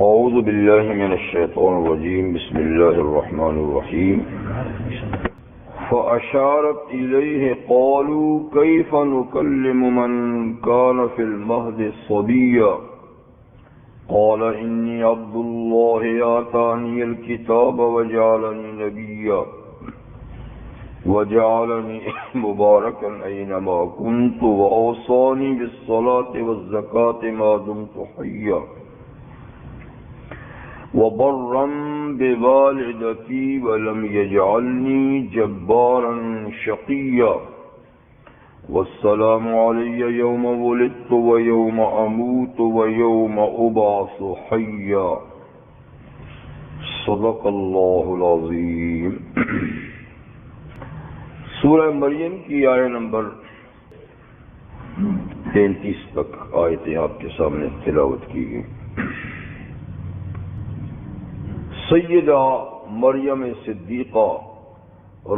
اعوذ باللہ من الشیطان الرجیم بسم اللہ الرحمن الرحیم فأشارت إليه قالوا كيف نكلم من كان في المهد صبيا قال إني عبد الله آتاني الكتاب وجعلني نبيا وجعلني مباركا أينما كنت وأوصاني بالصلاة والزكاة ما دمت حيا وبرا بوالدتي ولم يجعلني جبارا شقيا والسلام علي يوم ولدت ويوم أموت ويوم أبعث حيا صدق الله العظيم. سورہ مریم کی آیت نمبر 33 تک آیتیں آپ کے سامنے تلاوت کی گئی. سیدہ مریم صدیقہ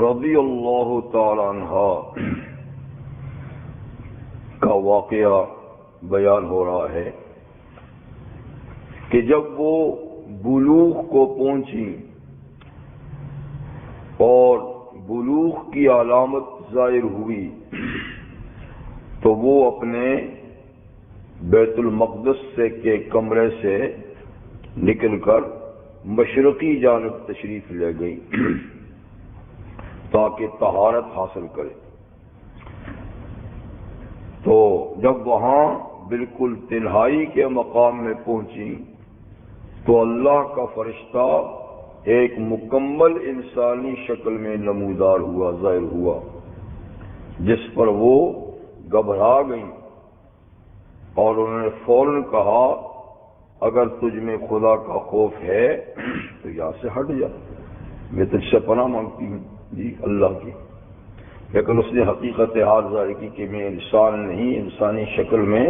رضی اللہ تعالی عنہا کا واقعہ بیان ہو رہا ہے کہ جب وہ بلوغ کو پہنچی اور بلوغ کی علامت ظاہر ہوئی تو وہ اپنے بیت المقدس کے کمرے سے نکل کر مشرقی جانب تشریف لے گئی تاکہ طہارت حاصل کرے. تو جب وہاں بالکل تنہائی کے مقام میں پہنچی تو اللہ کا فرشتہ ایک مکمل انسانی شکل میں نمودار ہوا، ظاہر ہوا، جس پر وہ گھبرا گئی اور انہوں نے فوراً کہا اگر تجھ میں خدا کا خوف ہے تو یہاں سے ہٹ جا، میں تجھ سے پناہ مانگتی ہوں جی اللہ کی. لیکن اس نے حقیقت حال ظاہر کی کہ میں انسان نہیں، انسانی شکل میں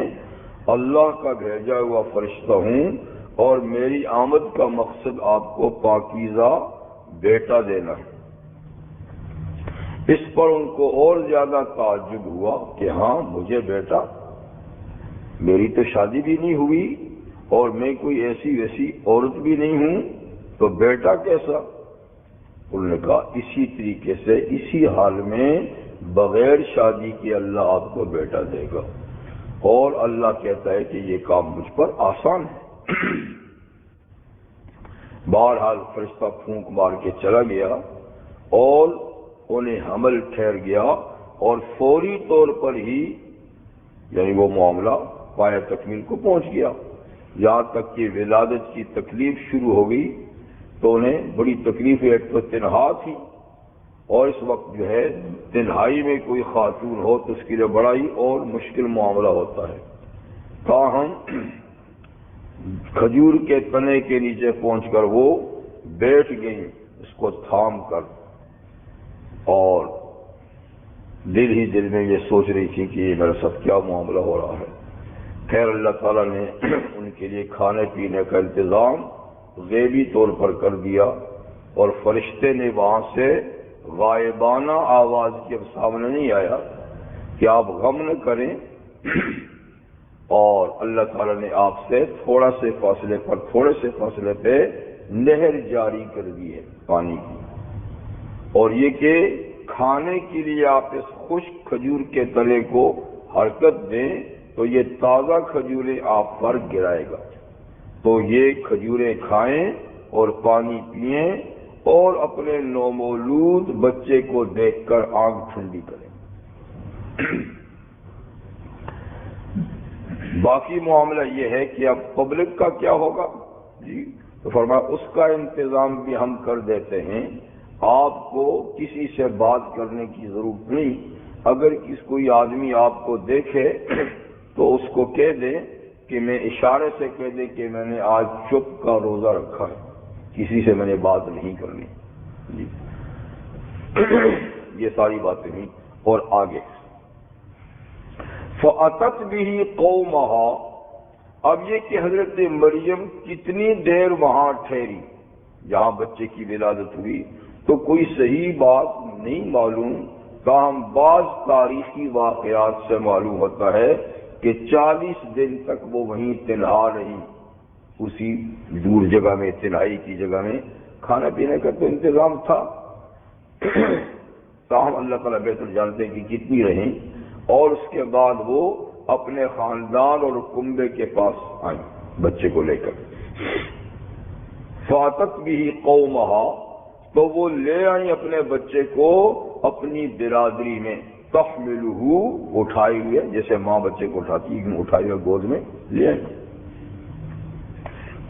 اللہ کا بھیجا ہوا فرشتہ ہوں اور میری آمد کا مقصد آپ کو پاکیزہ بیٹا دینا ہے. اس پر ان کو اور زیادہ تعجب ہوا کہ ہاں مجھے بیٹا، میری تو شادی بھی نہیں ہوئی اور میں کوئی ایسی ویسی عورت بھی نہیں ہوں، تو بیٹا کیسا؟ انہوں نے کہا اسی طریقے سے اسی حال میں بغیر شادی کے اللہ آپ کو بیٹا دے گا. اور اللہ کہتا ہے کہ یہ کام مجھ پر آسان ہے. بہرحال فرشتہ پھونک مار کے چلا گیا اور انہیں حمل ٹھہر گیا اور فوری طور پر ہی یعنی وہ معاملہ پایہ تکمیل کو پہنچ گیا. یہاں تک کہ ولادت کی تکلیف شروع ہو گئی تو انہیں بڑی تکلیف، ایک تو تنہا تھی اور اس وقت جو ہے تنہائی میں کوئی خاتون ہو تو اس کے لیے بڑا ہی اور مشکل معاملہ ہوتا ہے. تاہم کھجور کے تنے کے نیچے پہنچ کر وہ بیٹھ گئی اس کو تھام کر، اور دل ہی دل میں یہ سوچ رہی تھی کہ یہ میرے ساتھ کیا معاملہ ہو رہا ہے. خیر اللہ تعالیٰ نے ان کے لیے کھانے پینے کا انتظام غیبی طور پر کر دیا اور فرشتے نے وہاں سے غائبانہ آواز کے سامنے نہیں آیا کہ آپ غم نہ کریں، اور اللہ تعالیٰ نے آپ سے تھوڑے سے فاصلے پہ نہر جاری کر دی ہے پانی کی، اور یہ کہ کھانے کے لیے آپ اس خشک کھجور کے تنے کو حرکت دیں تو یہ تازہ کھجوریں آپ پر گرائے گا. تو یہ کھجوریں کھائیں اور پانی پئیں اور اپنے نومولود بچے کو دیکھ کر آنکھ ٹھنڈی کریں. باقی معاملہ یہ ہے کہ اب پبلک کا کیا ہوگا جی؟ تو فرمایا اس کا انتظام بھی ہم کر دیتے ہیں، آپ کو کسی سے بات کرنے کی ضرورت نہیں. اگر کوئی آدمی آپ کو دیکھے تو اس کو کہہ دیں کہ میں اشارے سے کہہ دیں کہ میں نے آج چپ کا روزہ رکھا ہے، کسی سے میں نے بات نہیں کرنی جی. یہ ساری باتیں نہیں. اور آگے فَأَتَتْ بِهِ قَوْمَهَا، اب یہ کہ حضرت مریم کتنی دیر وہاں ٹھہری جہاں بچے کی ولادت ہوئی تو کوئی صحیح بات نہیں معلوم. تاہم بعض تاریخی واقعات سے معلوم ہوتا ہے کہ 40 دن تک وہ وہیں تنہا رہی اسی دور جگہ میں، تنہائی کی جگہ میں کھانا پینے کا تو انتظام تھا، تاہم اللہ تعالیٰ بہتر جانتے ہیں کہ کتنی رہیں، اور اس کے بعد وہ اپنے خاندان اور کنبے کے پاس آئیں بچے کو لے کر۔ فاتت بھی قومہا، تو وہ لے آئیں اپنے بچے کو اپنی برادری میں، تحملہ، اٹھائے ہوئے، جیسے ماں بچے کو اٹھاتی ہے، اٹھائے ہوئے گود میں لے آئیں۔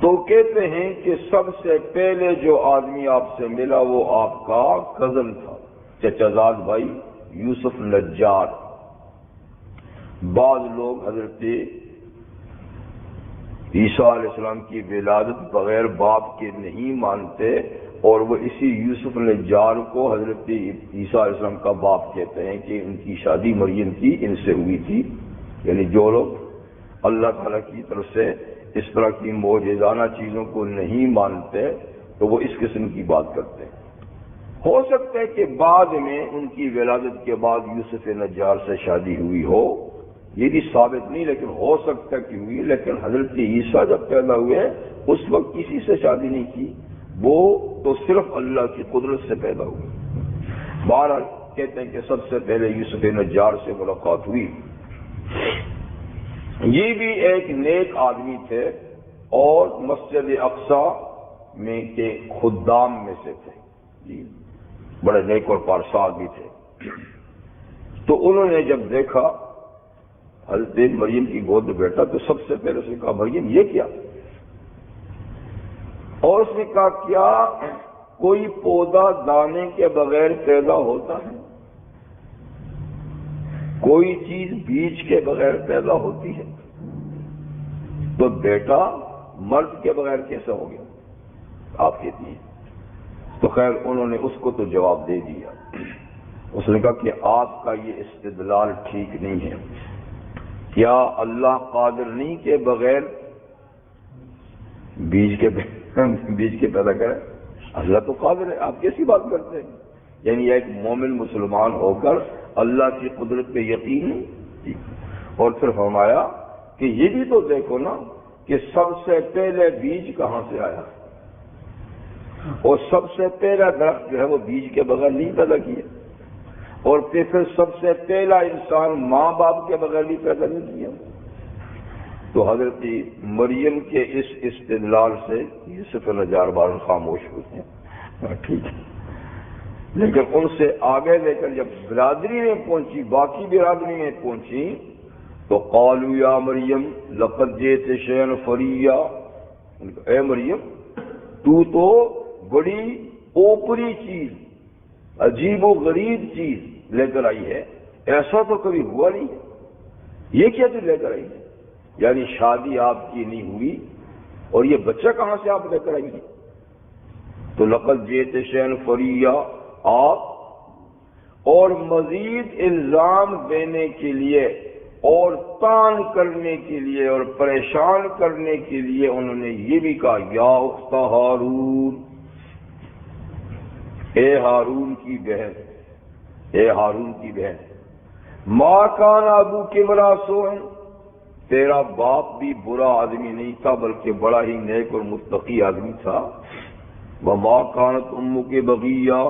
تو کہتے ہیں کہ سب سے پہلے جو آدمی آپ سے ملا وہ آپ کا کزن تھا، چچا زاد بھائی یوسف نجار۔ بعض لوگ حضرت عیسیٰ علیہ السلام کی ولادت بغیر باپ کے نہیں مانتے، اور وہ اسی یوسف نجار کو حضرت عیسیٰ علیہ السلام کا باپ کہتے ہیں کہ ان کی شادی مریم کی ان سے ہوئی تھی۔ یعنی جو لوگ اللہ تعالیٰ کی طرف سے اس طرح کی معجزانہ چیزوں کو نہیں مانتے تو وہ اس قسم کی بات کرتے ہیں۔ ہو سکتا ہے کہ بعد میں ان کی ولادت کے بعد یوسف نجار سے شادی ہوئی ہو، یہ بھی ثابت نہیں، لیکن ہو سکتا کہ ہوئی۔ لیکن حضرت عیسیٰ جب پیدا ہوئے اس وقت کسی سے شادی نہیں کی، وہ تو صرف اللہ کی قدرت سے پیدا ہوئی۔ بہرحال کہتے ہیں کہ سب سے پہلے یوسف نجار سے ملاقات ہوئی۔ یہ بھی ایک نیک آدمی تھے اور مسجد اقصیٰ میں کے خدام میں سے تھے، جی بڑے نیک اور پارسا بھی تھے۔ تو انہوں نے جب دیکھا حضرت مریم کی گود میں بیٹھا تو سب سے پہلے اس نے کہا مریم یہ کیا؟ اور اس نے کہا کیا کوئی پودا دانے کے بغیر پیدا ہوتا ہے؟ کوئی چیز بیج کے بغیر پیدا ہوتی ہے؟ تو بیٹا مرد کے بغیر کیسا ہو گیا آپ کہتی ہیں؟ تو خیر انہوں نے اس کو تو جواب دے دیا۔ اس نے کہا کہ آپ کا یہ استدلال ٹھیک نہیں ہے۔ کیا اللہ قادر نہیں کہ بغیر بیج کے پیدا کرے؟ اللہ تو قادر ہے، آپ کیسی بات کرتے ہیں؟ یعنی ایک مومن مسلمان ہو کر اللہ کی قدرت پہ یقین نہیں۔ اور پھر فرمایا کہ یہ بھی تو دیکھو نا کہ سب سے پہلے بیج کہاں سے آیا، اور سب سے پہلا درخت جو ہے وہ بیج کے بغیر نہیں پیدا کیا، اور پھر سب سے پہلا انسان ماں باپ کے بغیر نہیں پیدا نہیں کیا۔ تو حضرت مریم کے اس استدلال سے یوسف نجار بار خاموش ہوتے ہیں، ٹھیک ہے۔ لیکن ان سے آگے لے کر جب برادری میں پہنچی، باقی برادری میں پہنچی، تو قالوا یا مریم لقد جئت شیئا فریا، اے مریم تو بڑی اوپری چیز، عجیب و غریب چیز لے کر آئی ہے، ایسا تو کبھی ہوا نہیں ہے، یہ کیا تو لے کر آئی ہے؟ یعنی شادی آپ کی نہیں ہوئی اور یہ بچہ کہاں سے آپ لے کر آئی ہیں؟ تو لقد جئت شیئا فریا، آپ اور مزید الزام دینے کے لیے اور تان کرنے کے لیے اور پریشان کرنے کے لیے انہوں نے یہ بھی کہا یا اخت ہارون، اے ہارون کی بہن، اے ہارون کی بہن، ما کان ابوک امرا سوء، تیرا باپ بھی برا آدمی نہیں تھا بلکہ بڑا ہی نیک اور متقی آدمی تھا، وما کانت امک بغیہ،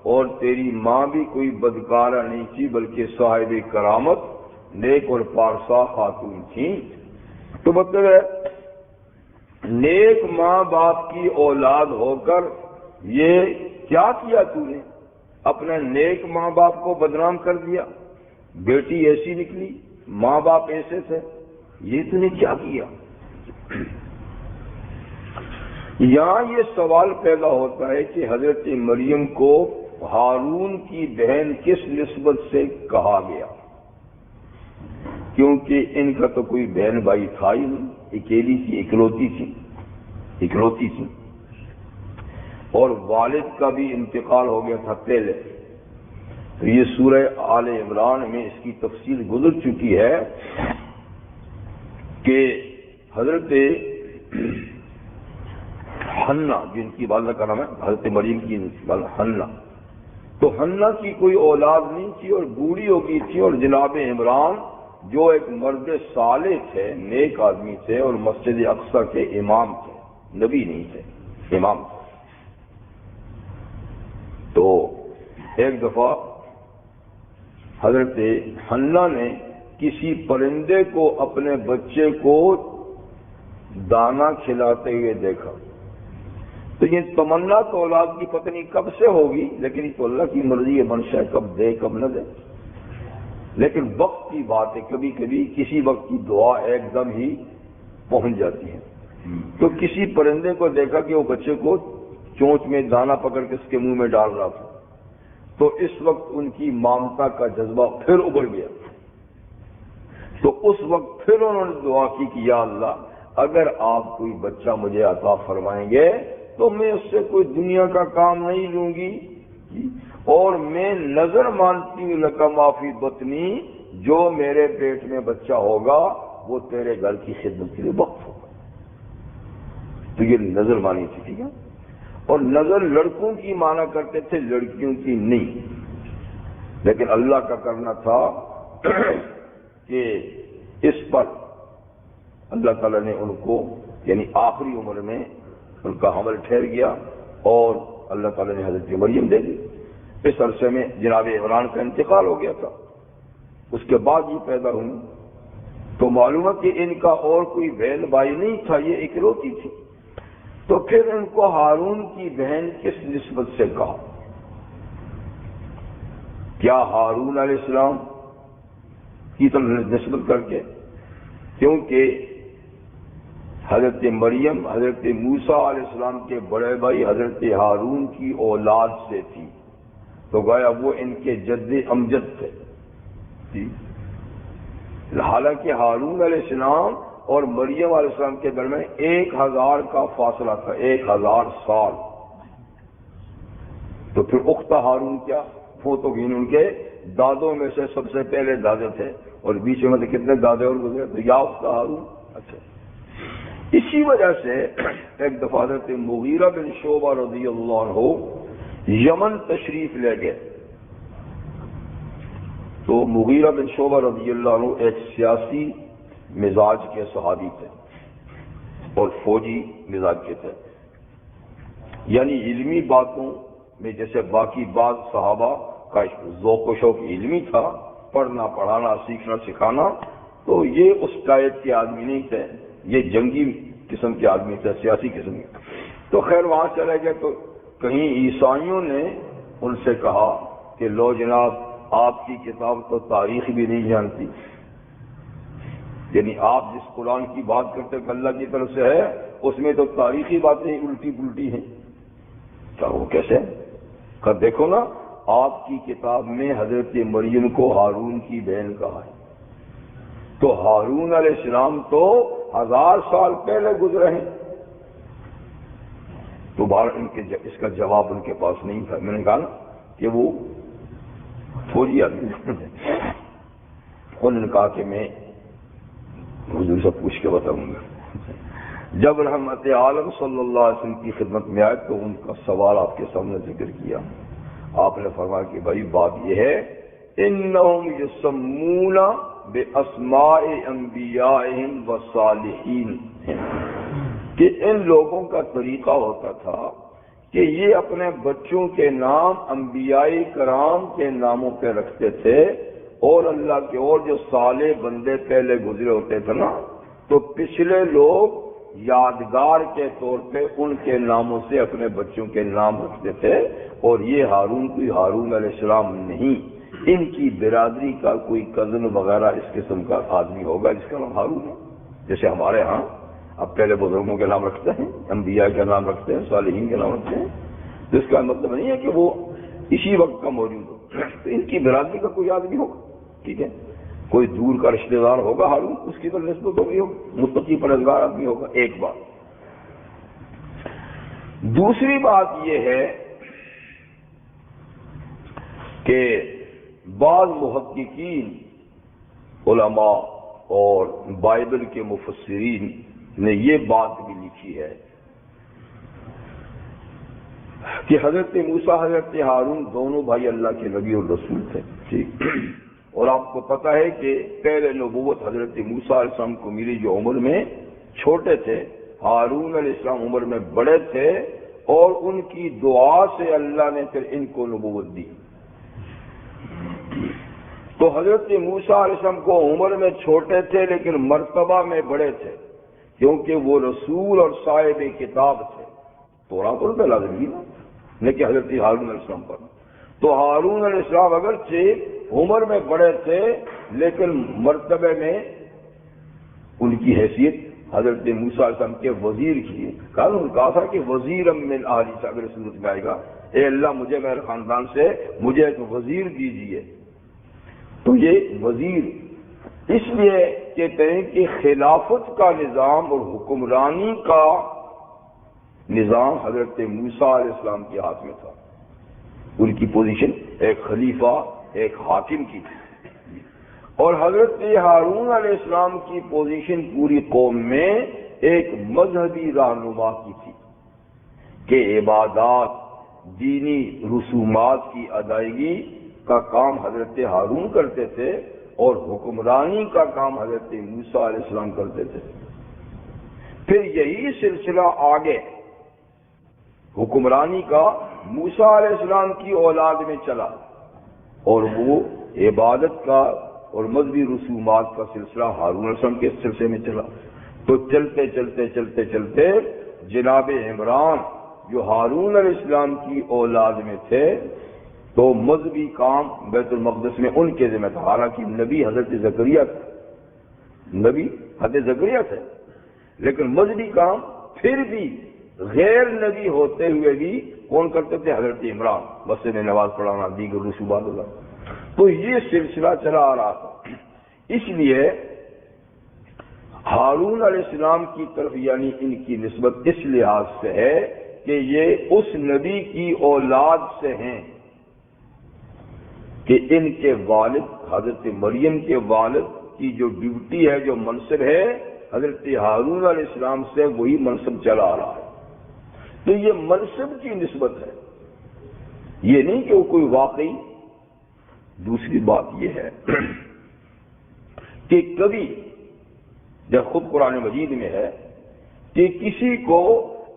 اور تیری ماں بھی کوئی بدکارہ نہیں تھی بلکہ صاحب کرامت نیک اور پارسا خاتون تھی۔ تو مطلب ہے نیک ماں باپ کی اولاد ہو کر یہ کیا کیا تو نے؟ اپنا نیک ماں باپ کو بدنام کر دیا، بیٹی ایسی نکلی، ماں باپ ایسے تھے، یہ تو نے کیا کیا؟ یہاں یہ سوال پیدا ہوتا ہے کہ حضرت مریم کو ہارون کی بہن کس نسبت سے کہا گیا، کیونکہ ان کا تو کوئی بہن بھائی تھا ہی نہیں، اکیلی تھی، اکلوتی تھی، اور والد کا بھی انتقال ہو گیا تھا پہلے۔ تو یہ سورہ آل عمران میں اس کی تفصیل گزر چکی ہے کہ حضرت حنا، جن کی والدہ کا نام ہے حضرت مریم کی والدہ حنا، تو حنا کی کوئی اولاد نہیں تھی اور بوڑھی ہو گئی تھی، اور جناب عمران جو ایک مرد صالح تھے، نیک آدمی تھے اور مسجد اقصی کے امام تھے، نبی نہیں تھے، امام تھے۔ تو ایک دفعہ حضرت حنہ نے کسی پرندے کو اپنے بچے کو دانا کھلاتے ہوئے دیکھا۔ تو یہ تمنا تو اولاد کی پتہ نہیں کب سے ہوگی، لیکن یہ تو اللہ کی مرضی ہے، منشا ہے، کب دے کب نہ دے، لیکن وقت کی بات ہے، کبھی کبھی کسی وقت کی دعا ایک دم ہی پہنچ جاتی ہے۔ تو کسی پرندے کو دیکھا کہ وہ بچے کو چونچ میں دانا پکڑ کے اس کے منہ میں ڈال رہا تھا، تو اس وقت ان کی مامتا کا جذبہ پھر ابھر گیا۔ تو اس وقت پھر انہوں نے دعا کی کہ یا اللہ، اگر آپ کوئی بچہ مجھے عطا فرمائیں گے تو میں اس سے کوئی دنیا کا کام نہیں لوں گی، اور میں نظر مانتی ہوں لکا معافی بطنی، جو میرے پیٹ میں بچہ ہوگا وہ تیرے گھر کی خدمت کے لیے وقف ہوگا۔ تو یہ نظر مانی تھی، ٹھیک ہے۔ اور نظر لڑکوں کی مانا کرتے تھے، لڑکیوں کی نہیں، لیکن اللہ کا کرنا تھا کہ اس پر اللہ تعالیٰ نے ان کو یعنی آخری عمر میں ان کا حمل ٹھہر گیا، اور اللہ تعالیٰ نے حضرت مریم دے دی۔ اس عرصے میں جناب عمران کا انتقال ہو گیا تھا، اس کے بعد یہ پیدا ہوئی۔ تو معلوم ہے کہ ان کا اور کوئی بہن بھائی نہیں تھا، یہ اکلوتی تھی۔ تو پھر ان کو ہارون کی بہن کس نسبت سے کہا؟ کیا ہارون علیہ السلام کی طرف نسبت کر کے؟ کیونکہ حضرت مریم حضرت موسیٰ علیہ السلام کے بڑے بھائی حضرت ہارون کی اولاد سے تھی، تو گویا وہ ان کے جد امجد تھے۔ حالانکہ ہارون علیہ السلام اور مریم علیہ السلام کے درمیان 1000 کا فاصلہ تھا، 1000 سال۔ تو پھر اخت ہارون کیا؟ وہ تو ان کے دادوں میں سے سب سے پہلے دادے تھے، اور بیچ میں کتنے دادے اور گزرے، تو یا اخت ہارون۔ اچھا، اسی وجہ سے ایک دفعہ حضرت مغیرہ بن شعبہ رضی اللہ عنہ یمن تشریف لے گئے۔ تو مغیرہ بن شعبہ رضی اللہ عنہ ایک سیاسی مزاج کے صحابی تھے اور فوجی مزاج کے تھے، یعنی علمی باتوں میں جیسے باقی بعض صحابہ کا ذوق و شوق علمی تھا، پڑھنا پڑھانا سیکھنا سکھانا، تو یہ اس ٹائپ کے آدمی نہیں تھے، یہ جنگی قسم کے آدمی تھے، سیاسی قسم کے۔ تو خیر وہاں چلے گئے تو کہیں عیسائیوں نے ان سے کہا کہ لو جناب، آپ کی کتاب تو تاریخ بھی نہیں جانتی، یعنی آپ جس قرآن کی بات کرتے ہیں کہ اللہ کی طرف سے ہے، اس میں تو تاریخی باتیں الٹی پلٹی ہیں۔ کیا وہ کیسے؟ کہ دیکھو نا، آپ کی کتاب میں حضرت مریم کو ہارون کی بہن کہا ہے، تو ہارون علیہ السلام تو 1000 سال پہلے گزرے ہیں۔ تو اس کا جواب ان کے پاس نہیں تھا۔ میں نے کہا نا کہ وہ فوجی آدمی، انہوں نے کہا کہ میں حضور سے پوچھ کے بتاؤں گا۔ جب رحمت عالم صلی اللہ علیہ وسلم کی خدمت میں آئے تو ان کا سوال آپ کے سامنے ذکر کیا۔ آپ نے فرمایا کہ بھائی بات یہ ہے، انہم یسمون باسماء انبیائہم وصالحین، کہ ان لوگوں کا طریقہ ہوتا تھا کہ یہ اپنے بچوں کے نام انبیاء کرام کے ناموں پہ رکھتے تھے، اور اللہ کے اور جو صالح بندے پہلے گزرے ہوتے تھے نا، تو پچھلے لوگ یادگار کے طور پہ ان کے ناموں سے اپنے بچوں کے نام رکھتے تھے، اور یہ ہارون کوئی ہارون علیہ السلام نہیں، ان کی برادری کا کوئی کزن وغیرہ اس قسم کا آدمی ہوگا جس کا نام ہارون ہے۔ جیسے ہمارے ہاں اب پہلے بزرگوں کے نام رکھتے ہیں، انبیاء کے نام رکھتے ہیں، صالحین کے نام رکھتے ہیں، تو اس کا مطلب نہیں ہے کہ وہ اسی وقت کا موجود ہو، تو ان کی برادری کا کوئی آدمی ہوگا، ٹھیک ہے، کوئی دور کا رشتہ دار ہوگا ہارون، اس کی تو نسبت ہوگی، متقی پرہیزگار آدمی ہوگا۔ ایک بات۔ دوسری بات یہ ہے کہ بعض محققین علماء اور بائبل کے مفسرین نے یہ بات بھی لکھی ہے کہ حضرت موسیٰ حضرت ہارون دونوں بھائی اللہ کے نبی اور رسول تھے، ٹھیک، اور آپ کو پتہ ہے کہ پہلے نبوت حضرت موسیٰ علیہ السلام کو ملی جو عمر میں چھوٹے تھے، ہارون علیہ السلام عمر میں بڑے تھے، اور ان کی دعا سے اللہ نے پھر ان کو نبوت دی۔ تو حضرت موسیٰ علیہ السلام کو عمر میں چھوٹے تھے لیکن مرتبہ میں بڑے تھے، کیونکہ وہ رسول اور صاحب کتاب تھے۔ تورات پر لازمی نا، لیکن حضرت ہارون علیہ السلام پر۔ تو ہارون علیہ السلام اگرچہ عمر میں بڑے تھے لیکن مرتبے میں ان کی حیثیت حضرت موسیٰ علیہ السلام کے وزیر کی۔ کہا تھا کہ وزیر من اہلی سے، اگر صورت میں آئے گا، اے اللہ مجھے میرے خاندان سے مجھے ایک وزیر دیجیے۔ تو یہ وزیر اس لیے کہتے ہیں کہ خلافت کا نظام اور حکمرانی کا نظام حضرت موسیٰ علیہ السلام کے ہاتھ میں تھا۔ ان کی پوزیشن ایک خلیفہ، ایک حاکم کی تھی، اور حضرت ہارون علیہ السلام کی پوزیشن پوری قوم میں ایک مذہبی رہنما کی تھی کہ عبادات، دینی رسومات کی ادائیگی کا کام حضرت ہارون کرتے تھے اور حکمرانی کا کام حضرت موسیٰ علیہ السلام کرتے تھے۔ پھر یہی سلسلہ آگے حکمرانی کا موسیٰ علیہ السلام کی اولاد میں چلا، اور وہ عبادت کا اور مذہبی رسومات کا سلسلہ ہارون علیہ السلام کے سلسلے میں چلا۔ تو چلتے چلتے چلتے چلتے جناب عمران جو ہارون علیہ السلام کی اولاد میں تھے، تو مذہبی کام بیت المقدس میں ان کے ذمہ تھا۔ حالانکہ نبی حضرت زکریا تھے، نبی حضرت زکریا تھے، لیکن مذہبی کام پھر بھی غیر نبی ہوتے ہوئے بھی کون کرتے تھے؟ حضرت عمران، مسجد میں نماز پڑھانا، دیگر رسومات اللہ۔ تو یہ سلسلہ چلا آ رہا تھا۔ اس لیے ہارون علیہ السلام کی طرف یعنی ان کی نسبت اس لحاظ سے ہے کہ یہ اس نبی کی اولاد سے ہیں کہ ان کے والد حضرت مریم کے والد کی جو ڈیوٹی ہے، جو منصب ہے، حضرت ہارون علیہ السلام سے وہی منصب چلا آ رہا ہے۔ تو یہ منصب کی نسبت ہے، یہ نہیں کہ وہ کوئی واقعی۔ دوسری بات یہ ہے کہ کبھی جب خود قرآن مجید میں ہے کہ کسی کو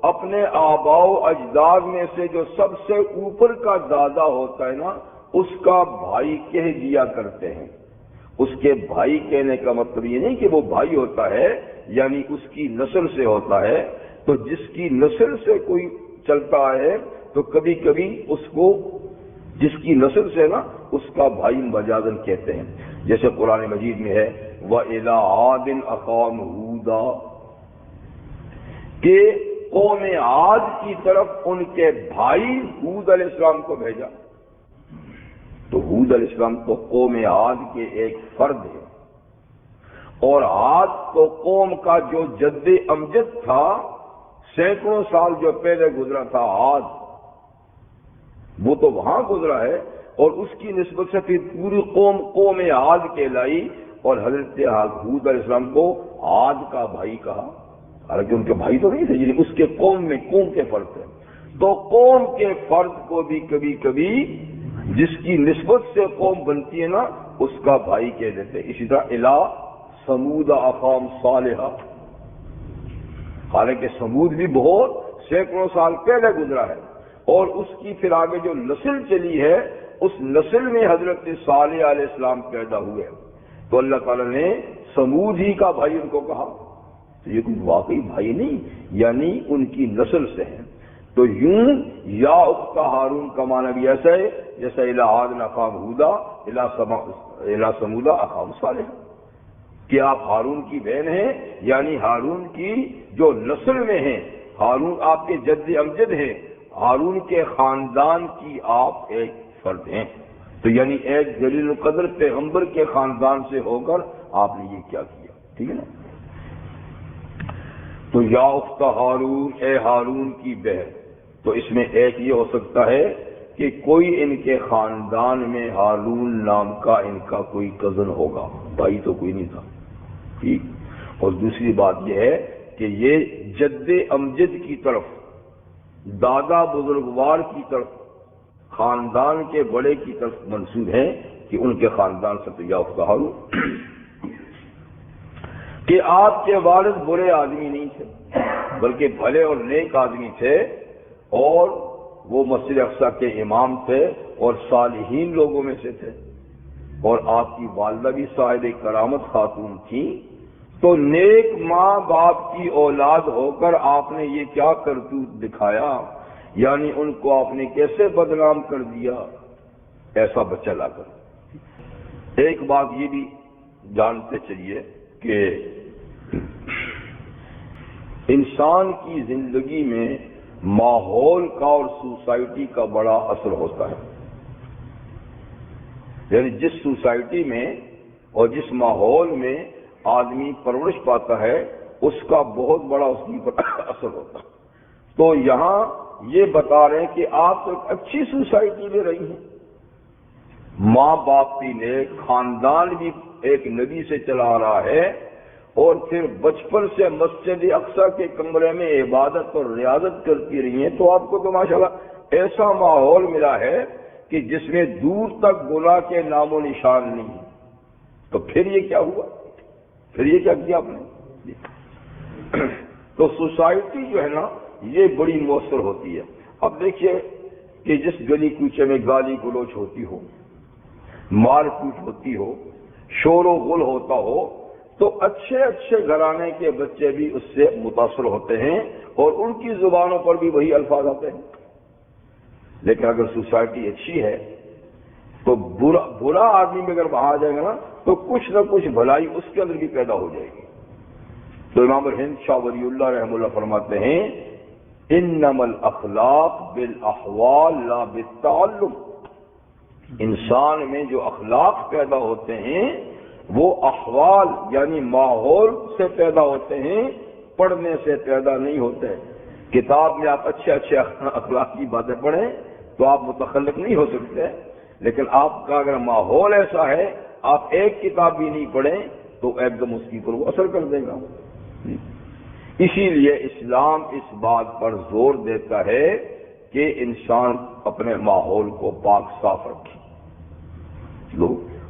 اپنے آباء و اجداد میں سے جو سب سے اوپر کا دادا ہوتا ہے نا، اس کا بھائی کہہ دیا کرتے ہیں۔ اس کے بھائی کہنے کا مطلب یہ نہیں کہ وہ بھائی ہوتا ہے، یعنی اس کی نسل سے ہوتا ہے۔ تو جس کی نسل سے کوئی چلتا ہے تو کبھی کبھی اس کو جس کی نسل سے نا اس کا بھائی مجازن کہتے ہیں۔ جیسے قرآن مجید میں ہے وَإِلَىٰ عَادٍ أَخَاهُمْ هُودًا، کہ قوم عاد کی طرف ان کے بھائی ہود علیہ السلام کو بھیجا۔ تو ہود علیہ السلام تو قوم عاد کے ایک فرد ہے، اور عاد تو قوم کا جو جد امجد تھا، سینکڑوں سال جو پہلے گزرا تھا عاد، وہ تو وہاں گزرا ہے، اور اس کی نسبت سے پھر پوری قوم عاد کہلائی، اور حضرت ہود علیہ السلام کو عاد کا بھائی کہا، حالانکہ ان کے بھائی تو نہیں تھے، یعنی اس کے قوم کے فرد تھے۔ تو قوم کے فرد کو بھی کبھی کبھی جس کی نسبت سے قوم بنتی ہے نا، اس کا بھائی کہہ دیتے۔ اسی طرح الی ثمود اخاہم صالحا، حالانکہ سمود بھی بہت سینکڑوں سال پہلے گزرا ہے، اور اس کی پھر آگے جو نسل چلی ہے، اس نسل میں حضرت صالح علیہ السلام پیدا ہوئے، تو اللہ تعالیٰ نے سمود ہی کا بھائی ان کو کہا۔ تو یہ کوئی واقعی بھائی نہیں، یعنی ان کی نسل سے ہیں۔ تو یوں یا اخت ہارون کا معنی بھی ایسا ہے جیسا الی عاد اخاہم ہودا الی ثمود اخاہم صالح، کہ آپ ہارون کی بہن ہیں، یعنی ہارون کی جو نسل میں ہیں، ہارون آپ کے جد امجد ہیں، ہارون کے خاندان کی آپ ایک فرد ہیں۔ تو یعنی ایک جلیل القدر پیغمبر کے خاندان سے ہو کر آپ نے یہ کیا کیا، ٹھیک ہے نا۔ تو یا اخت ہارون، اے ہارون کی بہن، تو اس میں ایک یہ ہو سکتا ہے کہ کوئی ان کے خاندان میں ہارون نام کا ان کا کوئی کزن ہوگا، بھائی تو کوئی نہیں تھا، ٹھیک۔ اور دوسری بات یہ ہے کہ یہ جد امجد کی طرف، دادا بزرگوار کی طرف خاندان کے بڑے کی طرف منسوب ہیں کہ ان کے خاندان سے تو یافتہ حال کہ آپ کے والد برے آدمی نہیں تھے بلکہ بھلے اور نیک آدمی تھے، اور وہ مسجد اقصی کے امام تھے اور صالحین لوگوں میں سے تھے، اور آپ کی والدہ بھی صاحب کرامت خاتون تھی، تو نیک ماں باپ کی اولاد ہو کر آپ نے یہ کیا کرتوت دکھایا، یعنی ان کو آپ نے کیسے بدنام کر دیا ایسا بچہ لا کر۔ ایک بات یہ بھی جانتے چلیے کہ انسان کی زندگی میں ماحول کا اور سوسائٹی کا بڑا اثر ہوتا ہے، یعنی جس سوسائٹی میں اور جس ماحول میں آدمی پرورش پاتا ہے اس کا بہت بڑا اس کی اثر ہوتا ہے۔ تو یہاں یہ بتا رہے ہیں کہ آپ تو ایک اچھی سوسائٹی میں رہی ہیں، ماں باپ بھی نیک، خاندان بھی ایک نبی سے چلا رہا ہے، اور پھر بچپن سے مسجد اقصی کے کمرے میں عبادت اور ریاضت کرتی رہی ہیں، تو آپ کو تو ماشاءاللہ ایسا ماحول ملا ہے کہ جس میں دور تک گناہ کے نام و نشان نہیں۔ تو پھر یہ کیا ہوا، پھر یہ کیا کیا آپ نے؟ تو سوسائٹی جو ہے نا یہ بڑی مؤثر ہوتی ہے۔ اب دیکھیے کہ جس گلی کوچے میں گالی گلوچ ہوتی ہو، مار پیٹ ہوتی ہو، شور و غل ہوتا ہو، تو اچھے اچھے گھرانے کے بچے بھی اس سے متاثر ہوتے ہیں اور ان کی زبانوں پر بھی وہی الفاظ آتے ہیں۔ لیکن اگر سوسائٹی اچھی ہے تو برا آدمی بھی اگر وہاں آ جائے گا نا تو کچھ نہ کچھ بھلائی اس کے اندر بھی پیدا ہو جائے گی۔ تو امام الہند شاہ ولی اللہ رحمہ اللہ فرماتے ہیں انما الاخلاق بالاحوال لا بالتعلم، انسان میں جو اخلاق پیدا ہوتے ہیں وہ احوال یعنی ماحول سے پیدا ہوتے ہیں، پڑھنے سے پیدا نہیں ہوتے۔ کتاب میں آپ اچھے اچھے اخلاق کی باتیں پڑھیں تو آپ متخلق نہیں ہو سکتے، لیکن آپ کا اگر ماحول ایسا ہے آپ ایک کتاب بھی نہیں پڑھیں تو ایک دم اس کی پر وہ اثر کر دے گا۔ اسی لیے اسلام اس بات پر زور دیتا ہے کہ انسان اپنے ماحول کو پاک صاف رکھے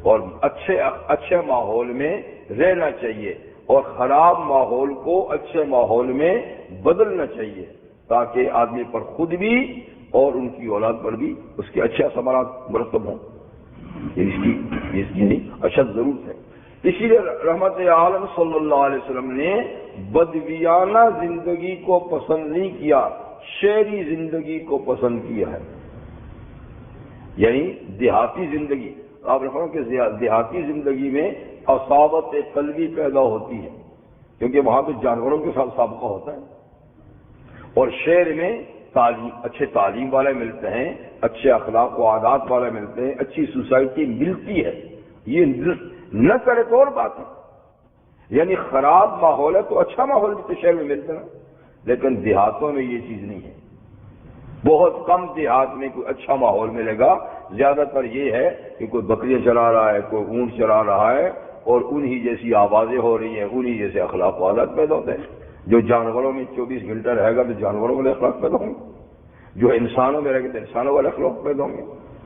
اور اچھے ماحول میں رہنا چاہیے، اور خراب ماحول کو اچھے ماحول میں بدلنا چاہیے تاکہ آدمی پر خود بھی اور ان کی اولاد پر بھی اس کے اچھے ثمرات مرتب ہوں۔ اس کی نہیں اشد ضرورت ہے۔ اسی لیے رحمت عالم صلی اللہ علیہ وسلم نے بدویانہ زندگی کو پسند نہیں کیا، شہری زندگی کو پسند کیا ہے، یعنی دیہاتی زندگی۔ آپ نے فرمایا کہ دیہاتی زندگی میں اصابت قلبی پیدا ہوتی ہے کیونکہ وہاں تو جانوروں کے ساتھ سابقہ ہوتا ہے، اور شہر میں اچھے تعلیم والے ملتے ہیں، اچھے اخلاق و عادات والے ملتے ہیں، اچھی سوسائٹی ملتی ہے۔ یہ نہ کرے تو اور بات ہے، یعنی خراب ماحول ہے تو اچھا ماحول بھی تو شہر میں ملتا ہے، لیکن دیہاتوں میں یہ چیز نہیں ہے۔ بہت کم دیہات میں کوئی اچھا ماحول ملے گا، زیادہ تر یہ ہے کہ کوئی بکریاں چلا رہا ہے، کوئی اونٹ چلا رہا ہے، اور انہی جیسی آوازیں ہو رہی ہیں، انہی جیسے اخلاق و عادات پیدا ہوتے ہیں۔ جو جانوروں میں 24 گھنٹہ رہے گا تو جانوروں والے اخلاق پیدا ہوں گے، جو انسانوں میں رہے گا تو انسانوں والے اخلاق پیدا ہوں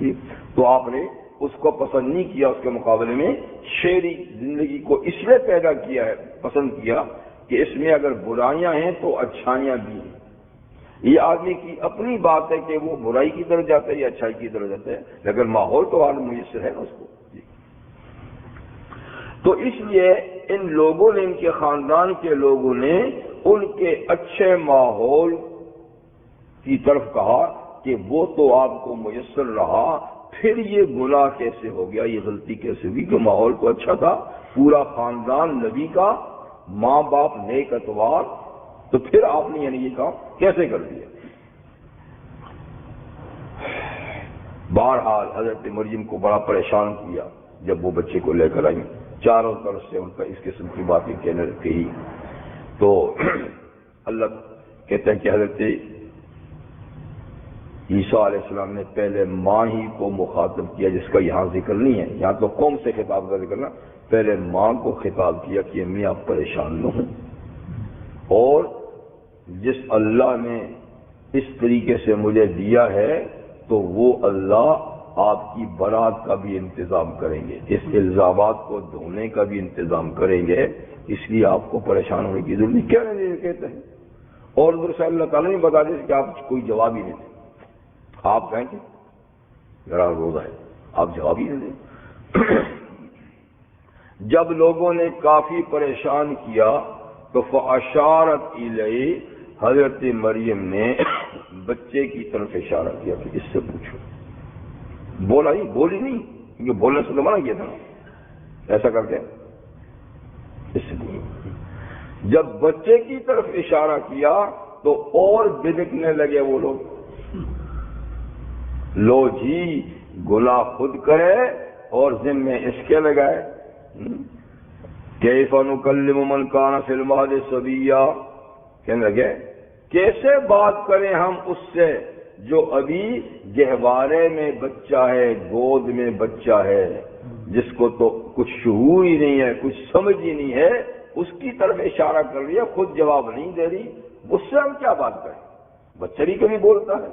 گے۔ تو آپ نے اس کو پسند نہیں کیا، اس کے مقابلے میں شہری زندگی کو اس لیے پیدا کیا ہے، پسند کیا کہ اس میں اگر برائیاں ہیں تو اچھائیاں بھی ہیں۔ یہ آدمی کی اپنی بات ہے کہ وہ برائی کی طرف جاتا ہے یا اچھائی کی طرف جاتا ہے، لیکن ماحول تو حال میسر ہے نا اس کو۔ تو اس لیے ان لوگوں نے، ان کے خاندان کے لوگوں نے ان کے اچھے ماحول کی طرف کہا کہ وہ تو آپ کو میسر رہا، پھر یہ گناہ کیسے ہو گیا، یہ غلطی کیسے ہوئی کہ ماحول تو اچھا تھا، پورا خاندان نبی کا، ماں باپ نیک اتوار، تو پھر آپ نے یعنی یہ کام کیسے کر دیا۔ بہرحال حضرت مریم کو بڑا پریشان کیا جب وہ بچے کو لے کر آئی، چاروں طرف سے ان کا اس قسم کی باتیں کہنے کہی، تو اللہ کہتے ہیں کہ حضرت عیسیٰ علیہ السلام نے پہلے ماں ہی کو مخاطب کیا، جس کا یہاں ذکر نہیں ہے، یہاں تو قوم سے خطاب کا ذکر نا، پہلے ماں کو خطاب کیا کہ میں آپ پریشان نہ ہوں، اور جس اللہ نے اس طریقے سے مجھے دیا ہے تو وہ اللہ آپ کی برات کا بھی انتظام کریں گے، اس الزامات کو دھونے کا بھی انتظام کریں گے، اس لیے آپ کو پریشان ہونے کی ضرورت نہیں۔ کیا نہیں کہتے ہیں، اور ادھر سے اللہ تعالیٰ نے بتا دیا کہ آپ کوئی جواب ہی نہیں دیں، آپ کہیں کہ ذرا روزہ ہے، آپ جواب ہی نہیں دیں۔ جب لوگوں نے کافی پریشان کیا تو فاشارت الیہ، حضرت مریم نے بچے کی طرف اشارہ کیا کہ اس سے پوچھو۔ بولا ہی بولی نہیں، کیونکہ بولنے سے تو منع کیا تھا، ایسا کر کے اس سے پوچھو۔ جب بچے کی طرف اشارہ کیا تو اور بھڑکنے لگے وہ لوگ، لو جی گناہ خود کرے اور ذمے اس کے لگائے۔ کیف نکلم من کان فی المہد صبیا، کہنے لگے کیسے بات کریں ہم اس سے جو ابھی گہوارے میں بچہ ہے، گود میں بچہ ہے، جس کو تو کچھ شعور ہی نہیں ہے، کچھ سمجھ ہی نہیں ہے، اس کی طرف اشارہ کر رہی ہے، خود جواب نہیں دے رہی، اس سے ہم کیا بات کریں؟ بچہ ہی کبھی بولتا ہے۔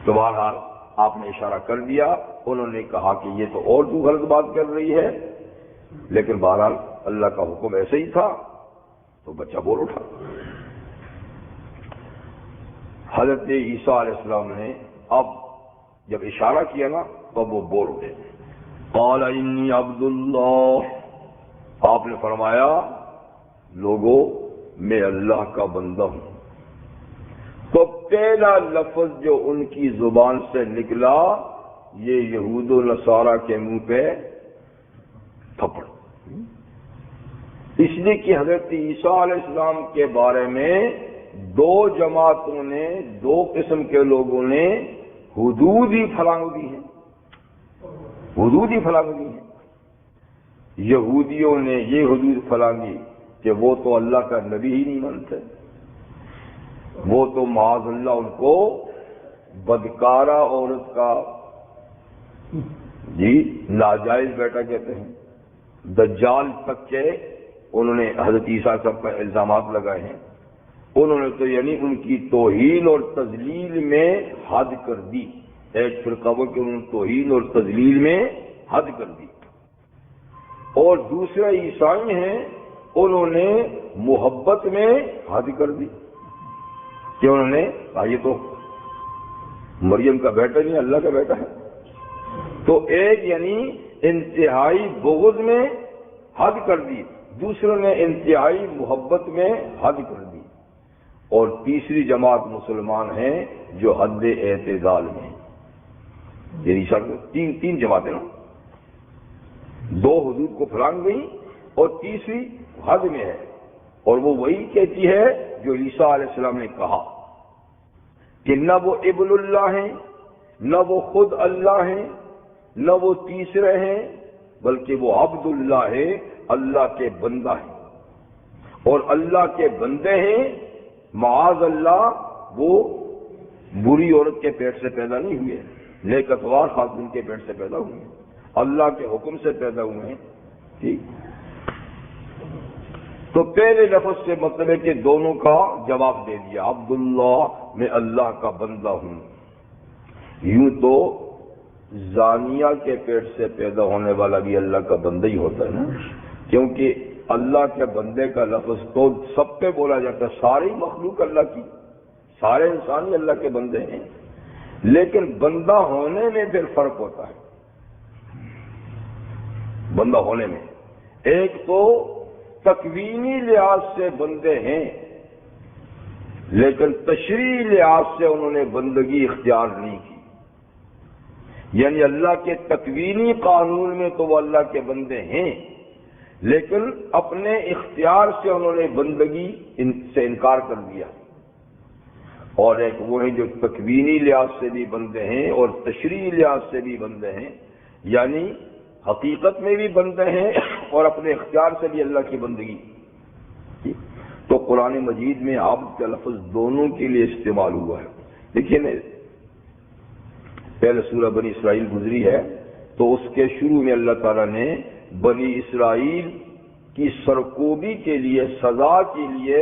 تو بہرحال آپ نے اشارہ کر دیا، انہوں نے کہا کہ یہ تو اور تو غلط بات کر رہی ہے، لیکن بہرحال اللہ کا حکم ایسے ہی تھا تو بچہ بول اٹھا۔ حضرت عیسیٰ علیہ السلام نے اب جب اشارہ کیا نا تب وہ بول اٹھے، قال انی عبد اللہ، آپ نے فرمایا لوگو میں اللہ کا بندہ ہوں۔ تو پہلا لفظ جو ان کی زبان سے نکلا یہ یہود و نصارہ کے منہ پہ تھپڑ، اس لیے کہ حضرت عیسیٰ علیہ السلام کے بارے میں دو جماعتوں نے، دو قسم کے لوگوں نے حدود ہی پھلانگ دی ہیں، حدود ہی پھلانگ دی ہیں۔ یہودیوں نے یہ حدود پھلانگی کہ وہ تو اللہ کا نبی ہی نہیں مانتے، وہ تو معاذ اللہ ان کو بدکارہ عورت کا ناجائز بیٹا کہتے ہیں، دجال تک کے انہوں نے حضرت عیسیٰ صاحب پر الزامات لگائے ہیں۔ انہوں نے تو یعنی ان کی توہین اور تذلیل میں حد کر دی، ایک فرقہ وہ کہ انہوں نے توہین اور تذلیل میں حد کر دی، اور دوسرے عیسائی ہیں انہوں نے محبت میں حد کر دی کہ انہوں نے کہا یہ تو مریم کا بیٹا نہیں اللہ کا بیٹا ہے۔ تو ایک یعنی انتہائی بغض میں حد کر دی، دوسروں نے انتہائی محبت میں حد کر دی، اور تیسری جماعت مسلمان ہیں جو حد اعتدال میں ہیں۔ یعنی تین جماعتیں نا، دو حدود کو پھلانگ گئی اور تیسری حد میں ہے، اور وہ وہی کہتی ہے جو عیسیٰ علیہ السلام نے کہا کہ نہ وہ ابن اللہ ہیں، نہ وہ خود اللہ ہیں، نہ وہ تیسرے ہیں، بلکہ وہ عبد اللہ ہے، اللہ کے بندہ ہیں، اور اللہ کے بندے ہیں معاذ اللہ وہ بری عورت کے پیٹ سے پیدا نہیں ہوئے، نیک اتوار خاتون کے پیٹ سے پیدا ہوئے ہیں، اللہ کے حکم سے پیدا ہوئے ہیں۔ ٹھیک، تو پہلے لفظ سے مطلب ہے کہ دونوں کا جواب دے دیا، عبداللہ میں اللہ کا بندہ ہوں۔ یوں تو زانیہ کے پیٹ سے پیدا ہونے والا بھی اللہ کا بندہ ہی ہوتا ہے نا، کیونکہ اللہ کے بندے کا لفظ تو سب پہ بولا جاتا ہے، ساری مخلوق اللہ کی، سارے انسان ہی اللہ کے بندے ہیں، لیکن بندہ ہونے میں پھر فرق ہوتا ہے۔ بندہ ہونے میں ایک تو تکوینی لحاظ سے بندے ہیں، لیکن تشریعی لحاظ سے انہوں نے بندگی اختیار نہیں کی، یعنی اللہ کے تکوینی قانون میں تو وہ اللہ کے بندے ہیں، لیکن اپنے اختیار سے انہوں نے بندگی سے انکار کر دیا۔ اور ایک وہ ہیں جو تکوینی لحاظ سے بھی بندے ہیں اور تشریعی لحاظ سے بھی بندے ہیں، یعنی حقیقت میں بھی بندے ہیں اور اپنے اختیار سے بھی اللہ کی بندگی۔ تو قرآن مجید میں عبد کا لفظ دونوں کے لیے استعمال ہوا ہے۔ دیکھیے نا، پہلے سورہ بنی اسرائیل گزری ہے تو اس کے شروع میں اللہ تعالیٰ نے بنی اسرائیل کی سرکوبی کے لیے، سزا کے لیے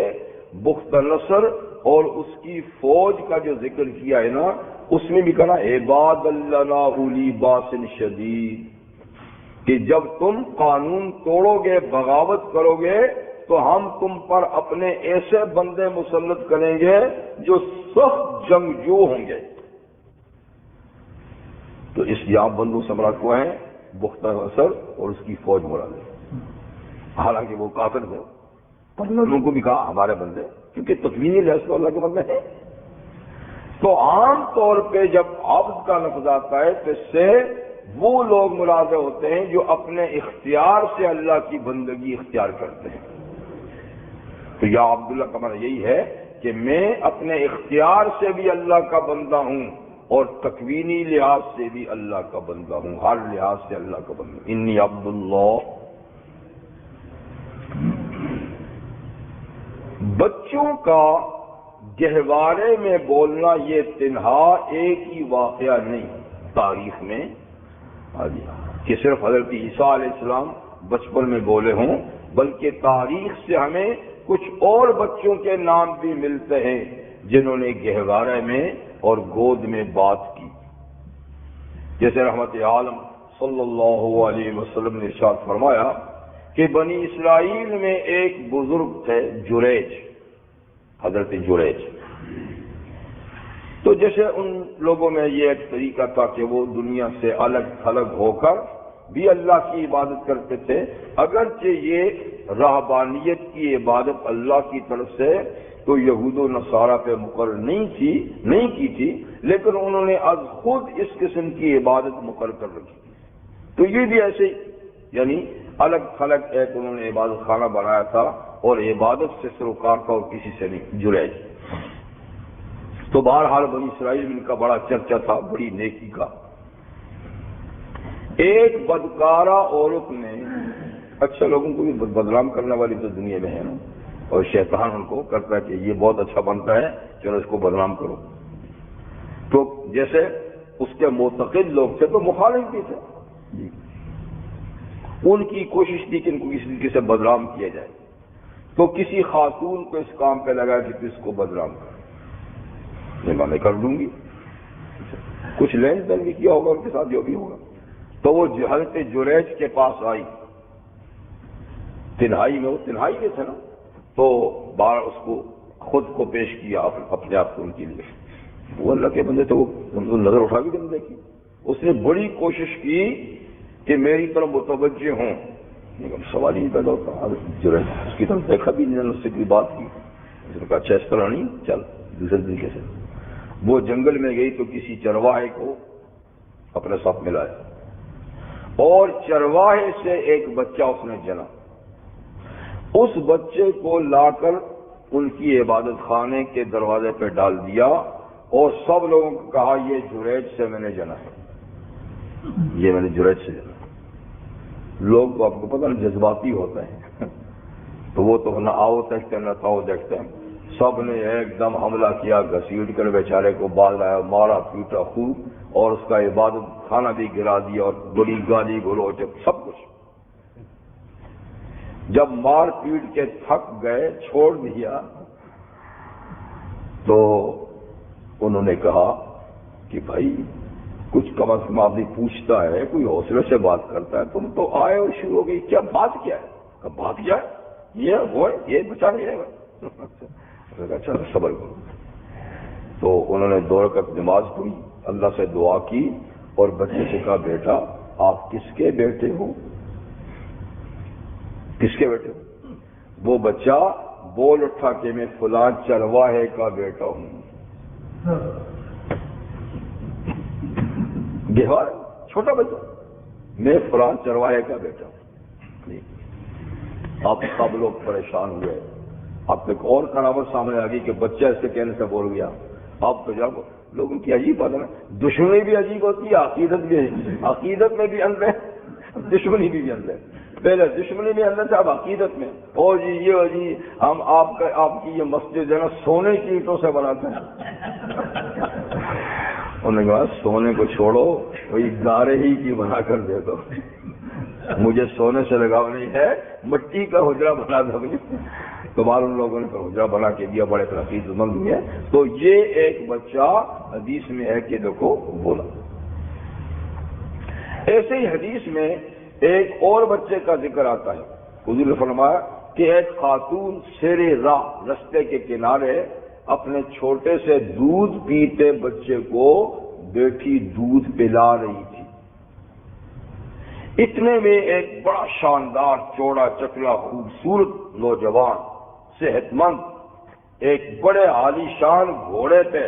بخت نصر اور اس کی فوج کا جو ذکر کیا ہے نا، اس میں بھی کہا عباد لنا اولی باس شدید، کہ جب تم قانون توڑو گے، بغاوت کرو گے، تو ہم تم پر اپنے ایسے بندے مسلط کریں گے جو سخت جنگجو ہوں گے۔ تو اس یہاں بندوں سے مراد کو ہے بختر اثر اور اس کی فوج مراد ہے، حالانکہ وہ کافر تھے، پر ان کو بھی کہا ہمارے بندے، کیونکہ تکوینی لحاظ سے اللہ کے بندے ہیں۔ تو عام طور پہ جب عبد کا لفظ آتا ہے تو اس سے وہ لوگ مراد ہوتے ہیں جو اپنے اختیار سے اللہ کی بندگی اختیار کرتے ہیں۔ تو یا عبداللہ کا معنی یہی ہے کہ میں اپنے اختیار سے بھی اللہ کا بندہ ہوں اور تکوینی لحاظ سے بھی اللہ کا بندہ ہوں، ہر لحاظ سے اللہ کا بندہ ہوں۔ انی عبداللہ۔ بچوں کا گہوارے میں بولنا یہ تنہا ایک ہی واقعہ نہیں تاریخ میں کہ صرف حضرت عیسیٰ علیہ السلام بچپن میں بولے ہوں، بلکہ تاریخ سے ہمیں کچھ اور بچوں کے نام بھی ملتے ہیں جنہوں نے گہوارے میں اور گود میں بات کی، جیسے رحمت عالم صلی اللہ علیہ وسلم نے ارشاد فرمایا کہ بنی اسرائیل میں ایک بزرگ تھے جریج، حضرت جریج۔ تو جیسے ان لوگوں میں یہ ایک طریقہ تھا کہ وہ دنیا سے الگ تھلگ ہو کر بھی اللہ کی عبادت کرتے تھے، اگرچہ یہ رہبانیت کی عبادت اللہ کی طرف سے تو یہود و نصارہ پہ مقرر نہیں کی تھی، لیکن انہوں نے از خود اس قسم کی عبادت مقرر کر رکھی تھی۔ تو یہ بھی ایسے ہی، یعنی الگ تھلگ ایک انہوں نے عبادت خانہ بنایا تھا اور عبادت سے سروکار تھا اور کسی سے نہیں، جریج۔ تو بہرحال بنی اسرائیل میں ان کا بڑا چرچا تھا، بڑی نیکی کا۔ ایک بدکارہ عورت نے، اچھا لوگوں کو بھی بدنام کرنے والی تو دنیا میں ہے نا، اور شیطان ان کو کرتا ہے کہ یہ بہت اچھا بنتا ہے چلو اس کو بدنام کرو۔ تو جیسے اس کے معتقد لوگ تھے تو مخالف بھی تھے، ان کی کوشش تھی کہ ان کو کسی طریقے سے بدنام کیا جائے، تو کسی خاتون کو اس کام پہ لگا کہ اس کو بدنام کر، میں کر دوں گی، کچھ لین دین بھی کیا ہوگا ان کے ساتھ جو بھی ہوگا۔ تو وہ حضرت جریج کے پاس آئی، تنہائی میں، وہ تنہائی میں تھے نا، تو بار اس کو خود کو پیش کیا اپنے آپ کو ان کے لیے۔ وہ اللہ کے بندے تھے، وہ نظر اٹھا بھی نہیں دیکھی، اس نے بڑی کوشش کی کہ میری طرف متوجہ ہوں، لیکن سوال ہی پیدا ہوتا۔ جریج اس کی طرف دیکھا بھی نہیں، اس سے کوئی بات کی، اس نے کہا اچھا اس طرح نہیں، چل دوسرے طریقے سے۔ وہ جنگل میں گئی تو کسی چرواہے کو اپنے ساتھ ملایا اور چرواہے سے ایک بچہ اس نے جنا، اس بچے کو لا کر ان کی عبادت خانے کے دروازے پہ ڈال دیا اور سب لوگوں کو کہا یہ جریج سے میں نے جنا ہے، یہ میں نے جریج سے جنا۔ لوگ تو آپ کو پتہ نہیں جذباتی ہوتے ہیں، تو وہ تو نہ آؤ دیکھتے ہیں نہ تاؤ دیکھتے ہیں، سب نے ایک دم حملہ کیا، گھسیٹ کر بیچارے کو باز لایا، مارا پیٹا خوب، اور اس کا عبادت خانہ بھی گرا دیا اور بڑی گالی گلوچ سب کچھ۔ جب مار پیٹ کے تھک گئے، چھوڑ دیا، تو انہوں نے کہا کہ بھائی کچھ کم از کم آدمی پوچھتا ہے، کوئی حوصلے سے بات کرتا ہے، تم تو آئے اور شروع ہو گئی، کیا بات کیا ہے؟ کہ بات کیا ہے؟ یہ وہ یہ بچا نہیں رہے گا، اچھا صبر کرو۔ تو انہوں نے 2 رکعت نماز پڑھی، اللہ سے دعا کی اور بچے سے کہا بیٹا آپ کس کے بیٹے ہو؟ کس کے بیٹے ہو؟ وہ بچہ بول اٹھا کہ میں فلاں چرواہے کا بیٹا ہوں۔ گہوار چھوٹا بچہ، میں فلاں چرواہے کا بیٹا ہوں۔ اب سب لوگ پریشان ہوئے، اب ایک اور کراوت سامنے آ گئی کہ بچہ اس کے کہنے سے بول گیا۔ اب تو جب لوگوں کی عجیب بات ہے، دشمنی بھی عجیب ہوتی ہے، عقیدت بھی ہے، عقیدت میں بھی اندر ہے، دشمنی بھی اندر ہے۔ پہلے دشمنی میں اندر سے، اب عقیدت میں، اور جی یہ جی ہم آپ کی یہ مسجد ہے نا سونے کی اینٹوں سے بناتے ہیں۔ انہوں نے کہا سونے کو چھوڑو، وہی گارے ہی کی بنا کر دے دو، مجھے سونے سے لگاؤ نہیں ہے، مٹی کا حجرہ بنا دو۔ تو معلوم لوگوں نے حجرہ بنا کے دیا، بڑے ترقی مند ہوئے ہیں۔ تو یہ ایک بچہ حدیث میں ہے کہ دیکھو بولا۔ ایسے ہی حدیث میں ایک اور بچے کا ذکر آتا ہے، حضور نے فرمایا کہ ایک خاتون سیر راہ رستے کے کنارے اپنے چھوٹے سے دودھ پیتے بچے کو بیٹھی دودھ پلا رہی تھی۔ اتنے میں ایک بڑا شاندار چوڑا چکلا خوبصورت نوجوان صحت مند ایک بڑے عالی شان گھوڑے پہ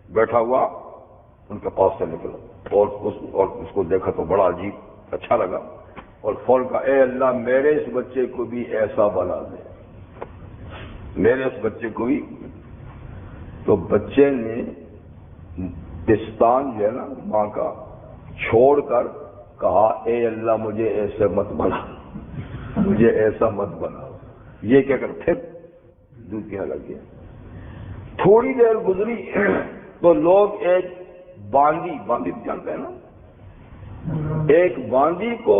بیٹھا ہوا ان کے پاس سے نکلا اور اس کو دیکھا تو بڑا عجیب اچھا لگا، اور فوراً کہا اے اللہ میرے اس بچے کو بھی ایسا بنا دے، میرے اس بچے کو بھی۔ تو بچے نے پستان جو ہے نا ماں کا چھوڑ کر کہا اے اللہ مجھے ایسے مت بنا، مجھے ایسا مت بنا۔ یہ کہہ کر پھر دودھ پینے لگ گیا۔ تھوڑی دیر گزری تو لوگ ایک باندی جانتے ہیں نا، ایک باندی کو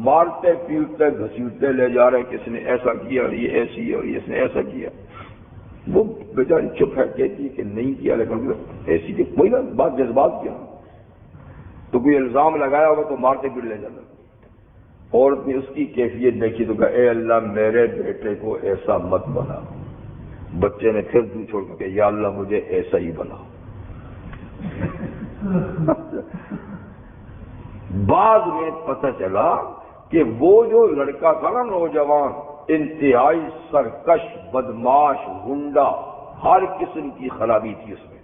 مارتے پیٹتے گھسیٹتے لے جا رہے، کس نے ایسا کیا اور یہ ایسی اور اس نے ایسا کیا۔ وہ بیچاری چپ ہے، کہتی کہ نہیں کیا، لیکن ایسی کہ کوئی نا بات جذبات کیا تو کوئی الزام لگایا ہوگا تو مارتے پیٹ لے جانا۔ عورت نے اس کی کیفیت دیکھی تو کہا اے اللہ میرے بیٹے کو ایسا مت بنا۔ بچے نے پھر دودھ چھوڑ کر کہ یا اللہ مجھے ایسا ہی بنا۔ بعد میں پتہ چلا کہ وہ جو لڑکا تھا نا نوجوان، انتہائی سرکش، بدماش، غنڈا، ہر قسم کی خرابی تھی اس میں،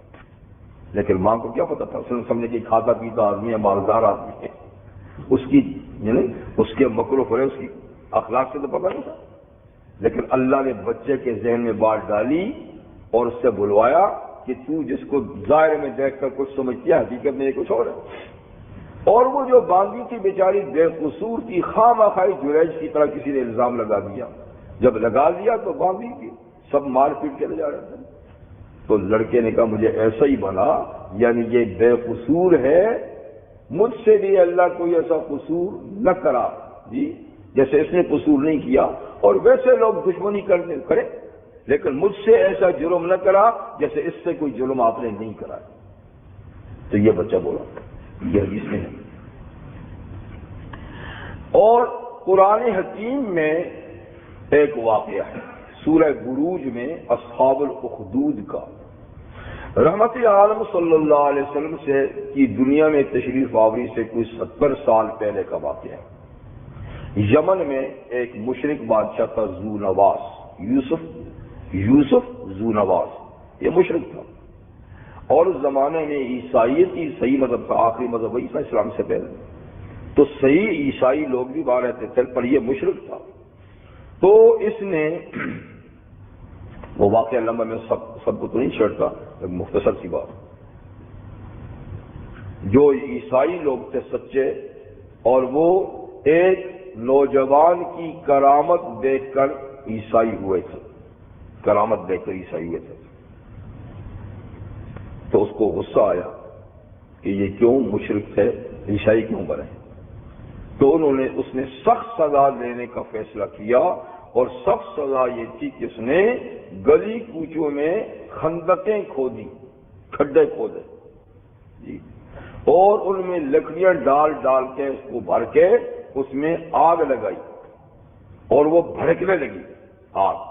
لیکن ماں کو کیا پتا تھا، اس نے سمجھے کہ کھاتا پیتا آدمی ہے، مالدار آدمی ہے، اس کی یعنی اس کے مکر و فریب، اس کی اخلاق سے تو پتا نہیں تھا، لیکن اللہ نے بچے کے ذہن میں بات ڈالی اور اس سے بلوایا کہ تو جس کو ظاہر میں دیکھ کر کچھ سمجھتی ہے حقیقت میں یہ کچھ اور ہے۔ اور وہ جو باندھی تھی بیچاری بے قصور تھی، خواہ جریج کی طرح کسی نے الزام لگا دیا، جب لگا دیا تو باندھی کی سب مار پیٹ کے لے جا رہے تھے۔ تو لڑکے نے کہا مجھے ایسا ہی بنا، یعنی یہ بے قصور ہے، مجھ سے بھی اللہ کوئی ایسا قصور نہ کرا جی جیسے اس نے قصور نہیں کیا، اور ویسے لوگ دشمنی کرے لیکن مجھ سے ایسا جرم نہ کرا جیسے اس سے کوئی جرم آپ نے نہیں کرا۔ تو یہ بچہ بولا، یہ حدیث میں ہے۔ اور قرآن حکیم میں ایک واقعہ ہے سورہ بروج میں اصحاب الاخدود کا، رحمت عالم صلی اللہ علیہ وسلم سے کی دنیا میں تشریف آوری سے کوئی 70 سال پہلے کا واقعہ ہے۔ یمن میں ایک مشرک بادشاہ تھا ذو نواس، یوسف ذو نواس، یہ مشرک تھا، اور اس زمانے میں عیسائیت ہی صحیح مذہب تھا، آخری مذہب عیسیٰ اسلام سے پہلے، تو صحیح عیسائی لوگ بھی باہر رہتے تھے، پر یہ مشرک تھا۔ تو اس نے وہ واقعہ لمبا میں سب کو تو نہیں چھیڑتا، ایک مختصر سی بات، جو عیسائی لوگ تھے سچے، اور وہ ایک نوجوان کی کرامت دیکھ کر عیسائی ہوئے تھے، کرامت دیکھ کر عیسائی ہوئے تھے، تو اس کو غصہ آیا کہ یہ کیوں مشرک تھے، عیسائی کیوں بنے؟ تو اس نے سخت سزا دینے کا فیصلہ کیا، اور سخت سزا یہ تھی کہ اس نے گلی کوچوں میں خندقیں کھودی، کھڈے کھودے جی، اور ان میں لکڑیاں ڈال ڈال کے اس کو بھر کے اس میں آگ لگائی، اور وہ بھڑکنے لگی آگ۔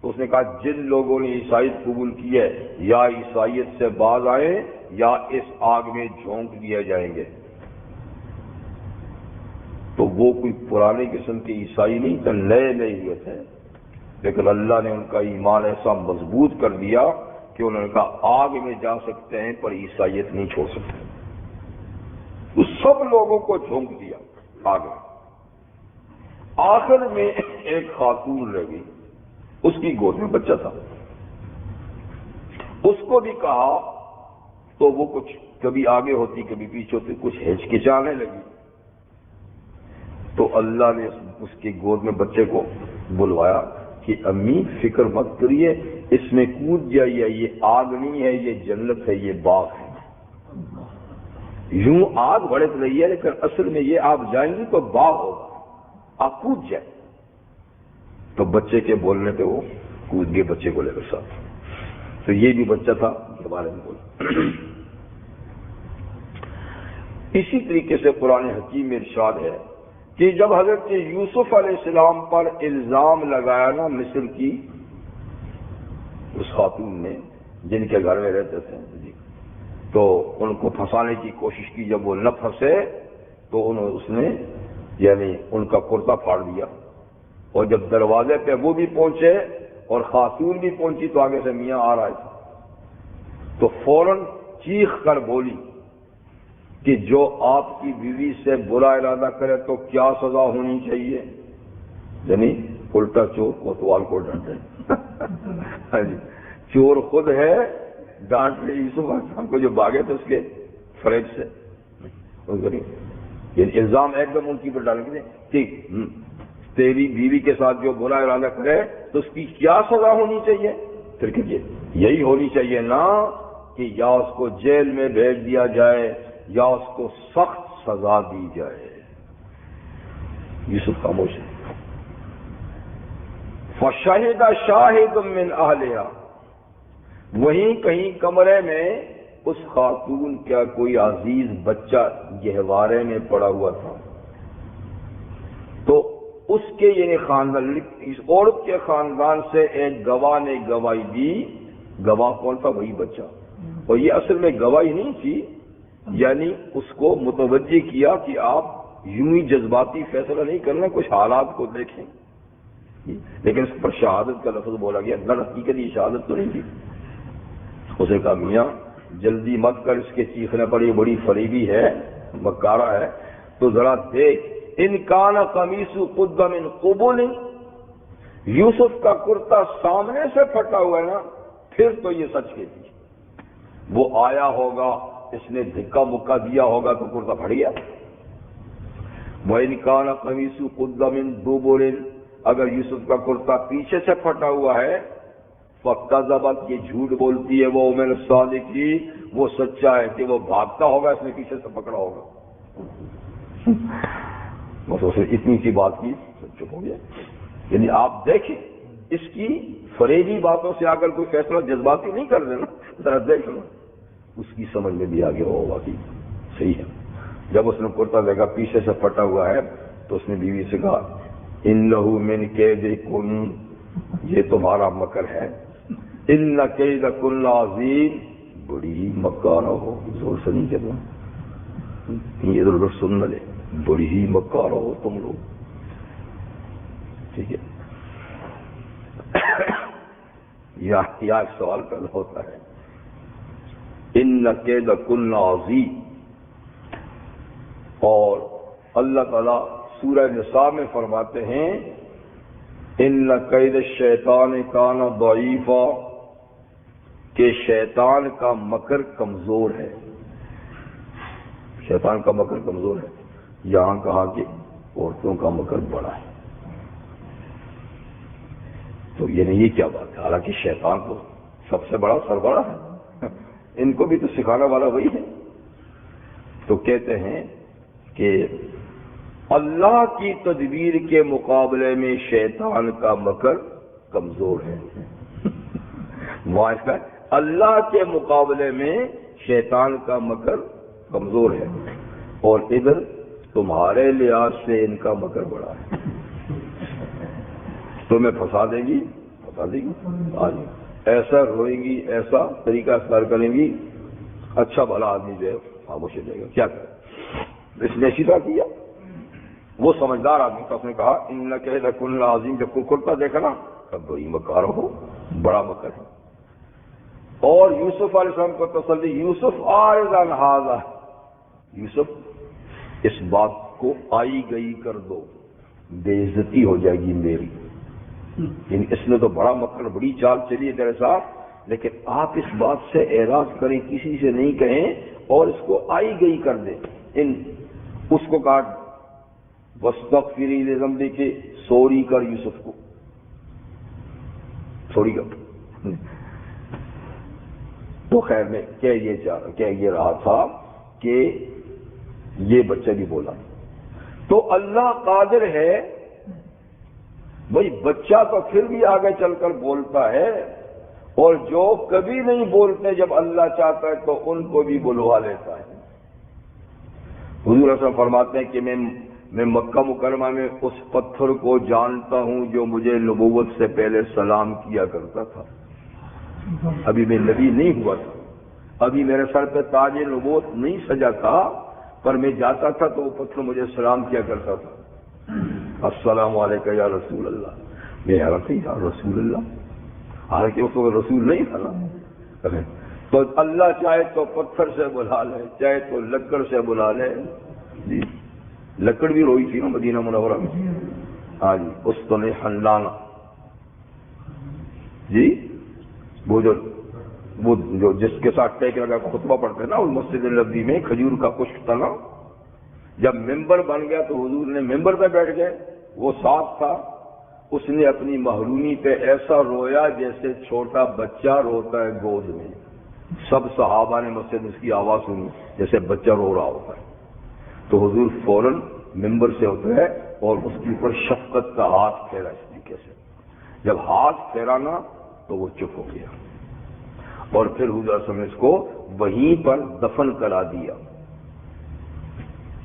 تو اس نے کہا جن لوگوں نے عیسائیت قبول کی ہے یا عیسائیت سے باز آئیں یا اس آگ میں جھونک دیے جائیں گے۔ تو وہ کوئی پرانے قسم کے عیسائی نہیں تھے، نئے ہوئے تھے، لیکن اللہ نے ان کا ایمان ایسا مضبوط کر دیا کہ انہوں نے کہا آگ میں جا سکتے ہیں پر عیسائیت نہیں چھوڑ سکتے۔ تو سب لوگوں کو جھونک دیا آگ میں۔ آخر میں ایک خاتون رہ گئی، اس کی گود میں بچہ تھا، اس کو بھی کہا تو وہ کچھ کبھی آگے ہوتی کبھی پیچھے ہوتی، کچھ ہچکچانے لگی، تو اللہ نے اس کی گود میں بچے کو بلوایا کہ امی فکر مت کریے، اس میں کود جائیے، یہ آگ نہیں ہے، یہ جنت ہے، یہ باغ ہے۔ یوں آگ بھڑک رہی ہے لیکن اصل میں یہ آپ جائیں گی تو باغ ہوگا، آپ کود جائیں۔ تو بچے کے بولنے پہ وہ کود گئے بچے کو لے کر ساتھ. تو یہ بھی بچہ تھا کے بارے میں بولا. اسی طریقے سے قرآن حکیم میں ارشاد ہے کہ جب حضرت یوسف علیہ السلام پر الزام لگایا نا مصر کی اس خاتون نے جن کے گھر میں رہتے تھے تو ان کو پھنسانے کی کوشش کی. جب وہ نہ پھنسے تو اس نے یعنی ان کا کرتا پھاڑ دیا. اور جب دروازے پہ وہ بھی پہنچے اور خاتون بھی پہنچی تو آگے سے میاں آ رہا تھا تو فوراً چیخ کر بولی کہ جو آپ کی بیوی سے برا ارادہ کرے تو کیا سزا ہونی چاہیے. یعنی الٹا چور کوتوال کو ڈانٹے. چور خود ہے ڈانٹ رہے یوسف علیہ السلام کو جو بھاگے تھے اس کے فریج سے. یعنی الزام ایک دم ان کی پر ڈالیں گے ٹھیک تیری بیوی کے ساتھ جو برا ارادہ کرے تو اس کی کیا سزا ہونی چاہیے. پھر کہیے یہی ہونی چاہیے نا کہ یا اس کو جیل میں بھیج دیا جائے یا اس کو سخت سزا دی جائے. یوسف خاموش ہے. فشہد شاہد من اہلہا وہیں کہیں کمرے میں اس خاتون کا کوئی عزیز بچہ گہوارے میں پڑا ہوا تھا تو اس کے یعنی خاندان اس عورت کے خاندان سے ایک گواہ نے گواہی دی. گواہ کون تھا؟ وہی بچہ. اور یہ اصل میں گواہی نہیں تھی یعنی اس کو متوجہ کیا کہ آپ یوں ہی جذباتی فیصلہ نہیں کرنا کچھ حالات کو دیکھیں. لیکن اس پر شہادت کا لفظ بولا گیا. در حقیقت یہ شہادت تو نہیں تھی. اسے کہا میاں جلدی مت کر اس کے چیخنے پر یہ بڑی فریبی ہے مکارہ ہے تو ذرا دیکھ ان کان قمیص قد من قبل یوسف کا کرتا سامنے سے پھٹا ہوا ہے نا پھر تو یہ سچ کہتی. وہ آیا ہوگا اس نے دھکا مکا دیا ہوگا تو کرتا پھٹ گیا. وَإِنْ كَانَ قَمِيصُهُ قُدَّ مِنْ دُبُرٍ اگر یوسف کا کرتا پیچھے سے پھٹا ہوا ہے فَكَذَبَتْ یہ جھوٹ بولتی ہے وہ مِنَ الصَّادِقِينَ وہ سچا ہے کہ وہ بھاگتا ہوگا اس نے پیچھے سے پکڑا ہوگا. بس اسے اتنی سی بات کی چپ ہو گیا. یعنی آپ دیکھیں اس کی فریبی باتوں سے اگر کوئی فیصلہ جذباتی نہیں کر دینا ذرا دیکھ لو اس کی سمجھ میں بھی آگے ہوگا کہ صحیح ہے. جب اس نے کرتا دیکھا پیچھے سے پھٹا ہوا ہے تو اس نے بیوی سے کہا انہ من کیدکن یہ تمہارا مکر ہے. ان کیدکن عظیم بڑی مکارہ ہو. زور سے نہیں کہنا یہ ادھر ادھر سن نہ لے. بڑی ہی مکارہ ہو تم لوگ. ٹھیک ہے. یا ایک سوال پیدا ہوتا ہے ان کیدکن عظیم اور اللہ تعالیٰ سورہ نساء میں فرماتے ہیں ان کید الشیطان کان ضعیفا کہ شیطان کا مکر کمزور ہے. شیطان کا مکر کمزور ہے. یہاں کہا کہ عورتوں کا مکر بڑا ہے. تو یہ کیا بات ہے؟ حالانکہ شیطان تو سب سے بڑا سربراہ ہے ان کو بھی تو سکھانے والا وہی ہے. تو کہتے ہیں کہ اللہ کی تدبیر کے مقابلے میں شیطان کا مکر کمزور ہے. وہاں اللہ کے مقابلے میں شیطان کا مکر کمزور ہے اور ادھر تمہارے لحاظ سے ان کا مکر بڑا ہے. تمہیں پھنسا دے گی آج ایسا روئے گی ایسا طریقہ اختیار کریں گی اچھا بھلا آدمی جو ہے خاموش ہو جائے گا. کیا کرے اس نے سیدھا کیا. وہ سمجھدار آدمی تھا. اس نے کہا ان کیدکن عظیم جب کرتا دیکھا نا تب بڑی مکار ہو بڑا مکر ہے. اور یوسف علیہ السلام کو تسلی یوسف اعرض عن ھذا یوسف اس بات کو آئی گئی کر دو بے عزتی ہو جائے گی میری. یعنی اس نے تو بڑا مکر بڑی چال چلی ہے تیرے ساتھ لیکن آپ اس بات سے اعراض کریں کسی سے نہیں کہیں اور اس کو آئی گئی کر دیں. اس کو کاٹ وَاسْتَغْفِرِي لِذَنبِكِ سوری کر یوسف کو سوری کر. تو خیر میں کیا یہ رہا تھا کہ یہ بچہ بھی بولا. تو اللہ قادر ہے بھائی بچہ تو پھر بھی آگے چل کر بولتا ہے، اور جو کبھی نہیں بولتے جب اللہ چاہتا ہے تو ان کو بھی بلوا لیتا ہے۔ حضور صلی اللہ علیہ وسلم فرماتے ہیں کہ میں مکہ مکرمہ میں اس پتھر کو جانتا ہوں جو مجھے نبوت سے پہلے سلام کیا کرتا تھا۔ ابھی میں نبی نہیں ہوا تھا، ابھی میرے سر پہ تاج نبوت نہیں سجا تھا، پر میں جاتا تھا تو وہ پتھر مجھے سلام کیا کرتا تھا، السلام علیکم یا رسول اللہ۔ میں حیران تھی، یا رسول اللہ، حالانکہ اس وقت رسول نہیں تھا نا۔ تو اللہ چاہے تو پتھر سے بلا لے، چاہے تو لکڑ سے بلا لے۔ جی لکڑ بھی روئی تھی نا مدینہ منورہ میں، ہاں جی، استن حنانہ، جی وہ جو جس کے ساتھ ٹیک لگا خطبہ پڑھتے ہیں نا اس مسجد نبوی میں، کھجور کا خشک تنا، جب ممبر بن گیا تو حضور نے ممبر پہ بیٹھ گئے، وہ ساتھ تھا، اس نے اپنی محرومی پہ ایسا رویا جیسے چھوٹا بچہ روتا ہے گود میں۔ سب صحابہ نے مسجد اس کی آواز سنی جیسے بچہ رو رہا ہوتا ہے، تو حضور فوراً ممبر سے ہوتا ہے اور اس کے اوپر شفقت کا ہاتھ پھیرا اس طریقے سے، جب ہاتھ پھیرانا تو وہ چپ ہو گیا، اور پھر حضور صلی اللہ علیہ وسلم نے اس کو وہیں پر دفن کرا دیا۔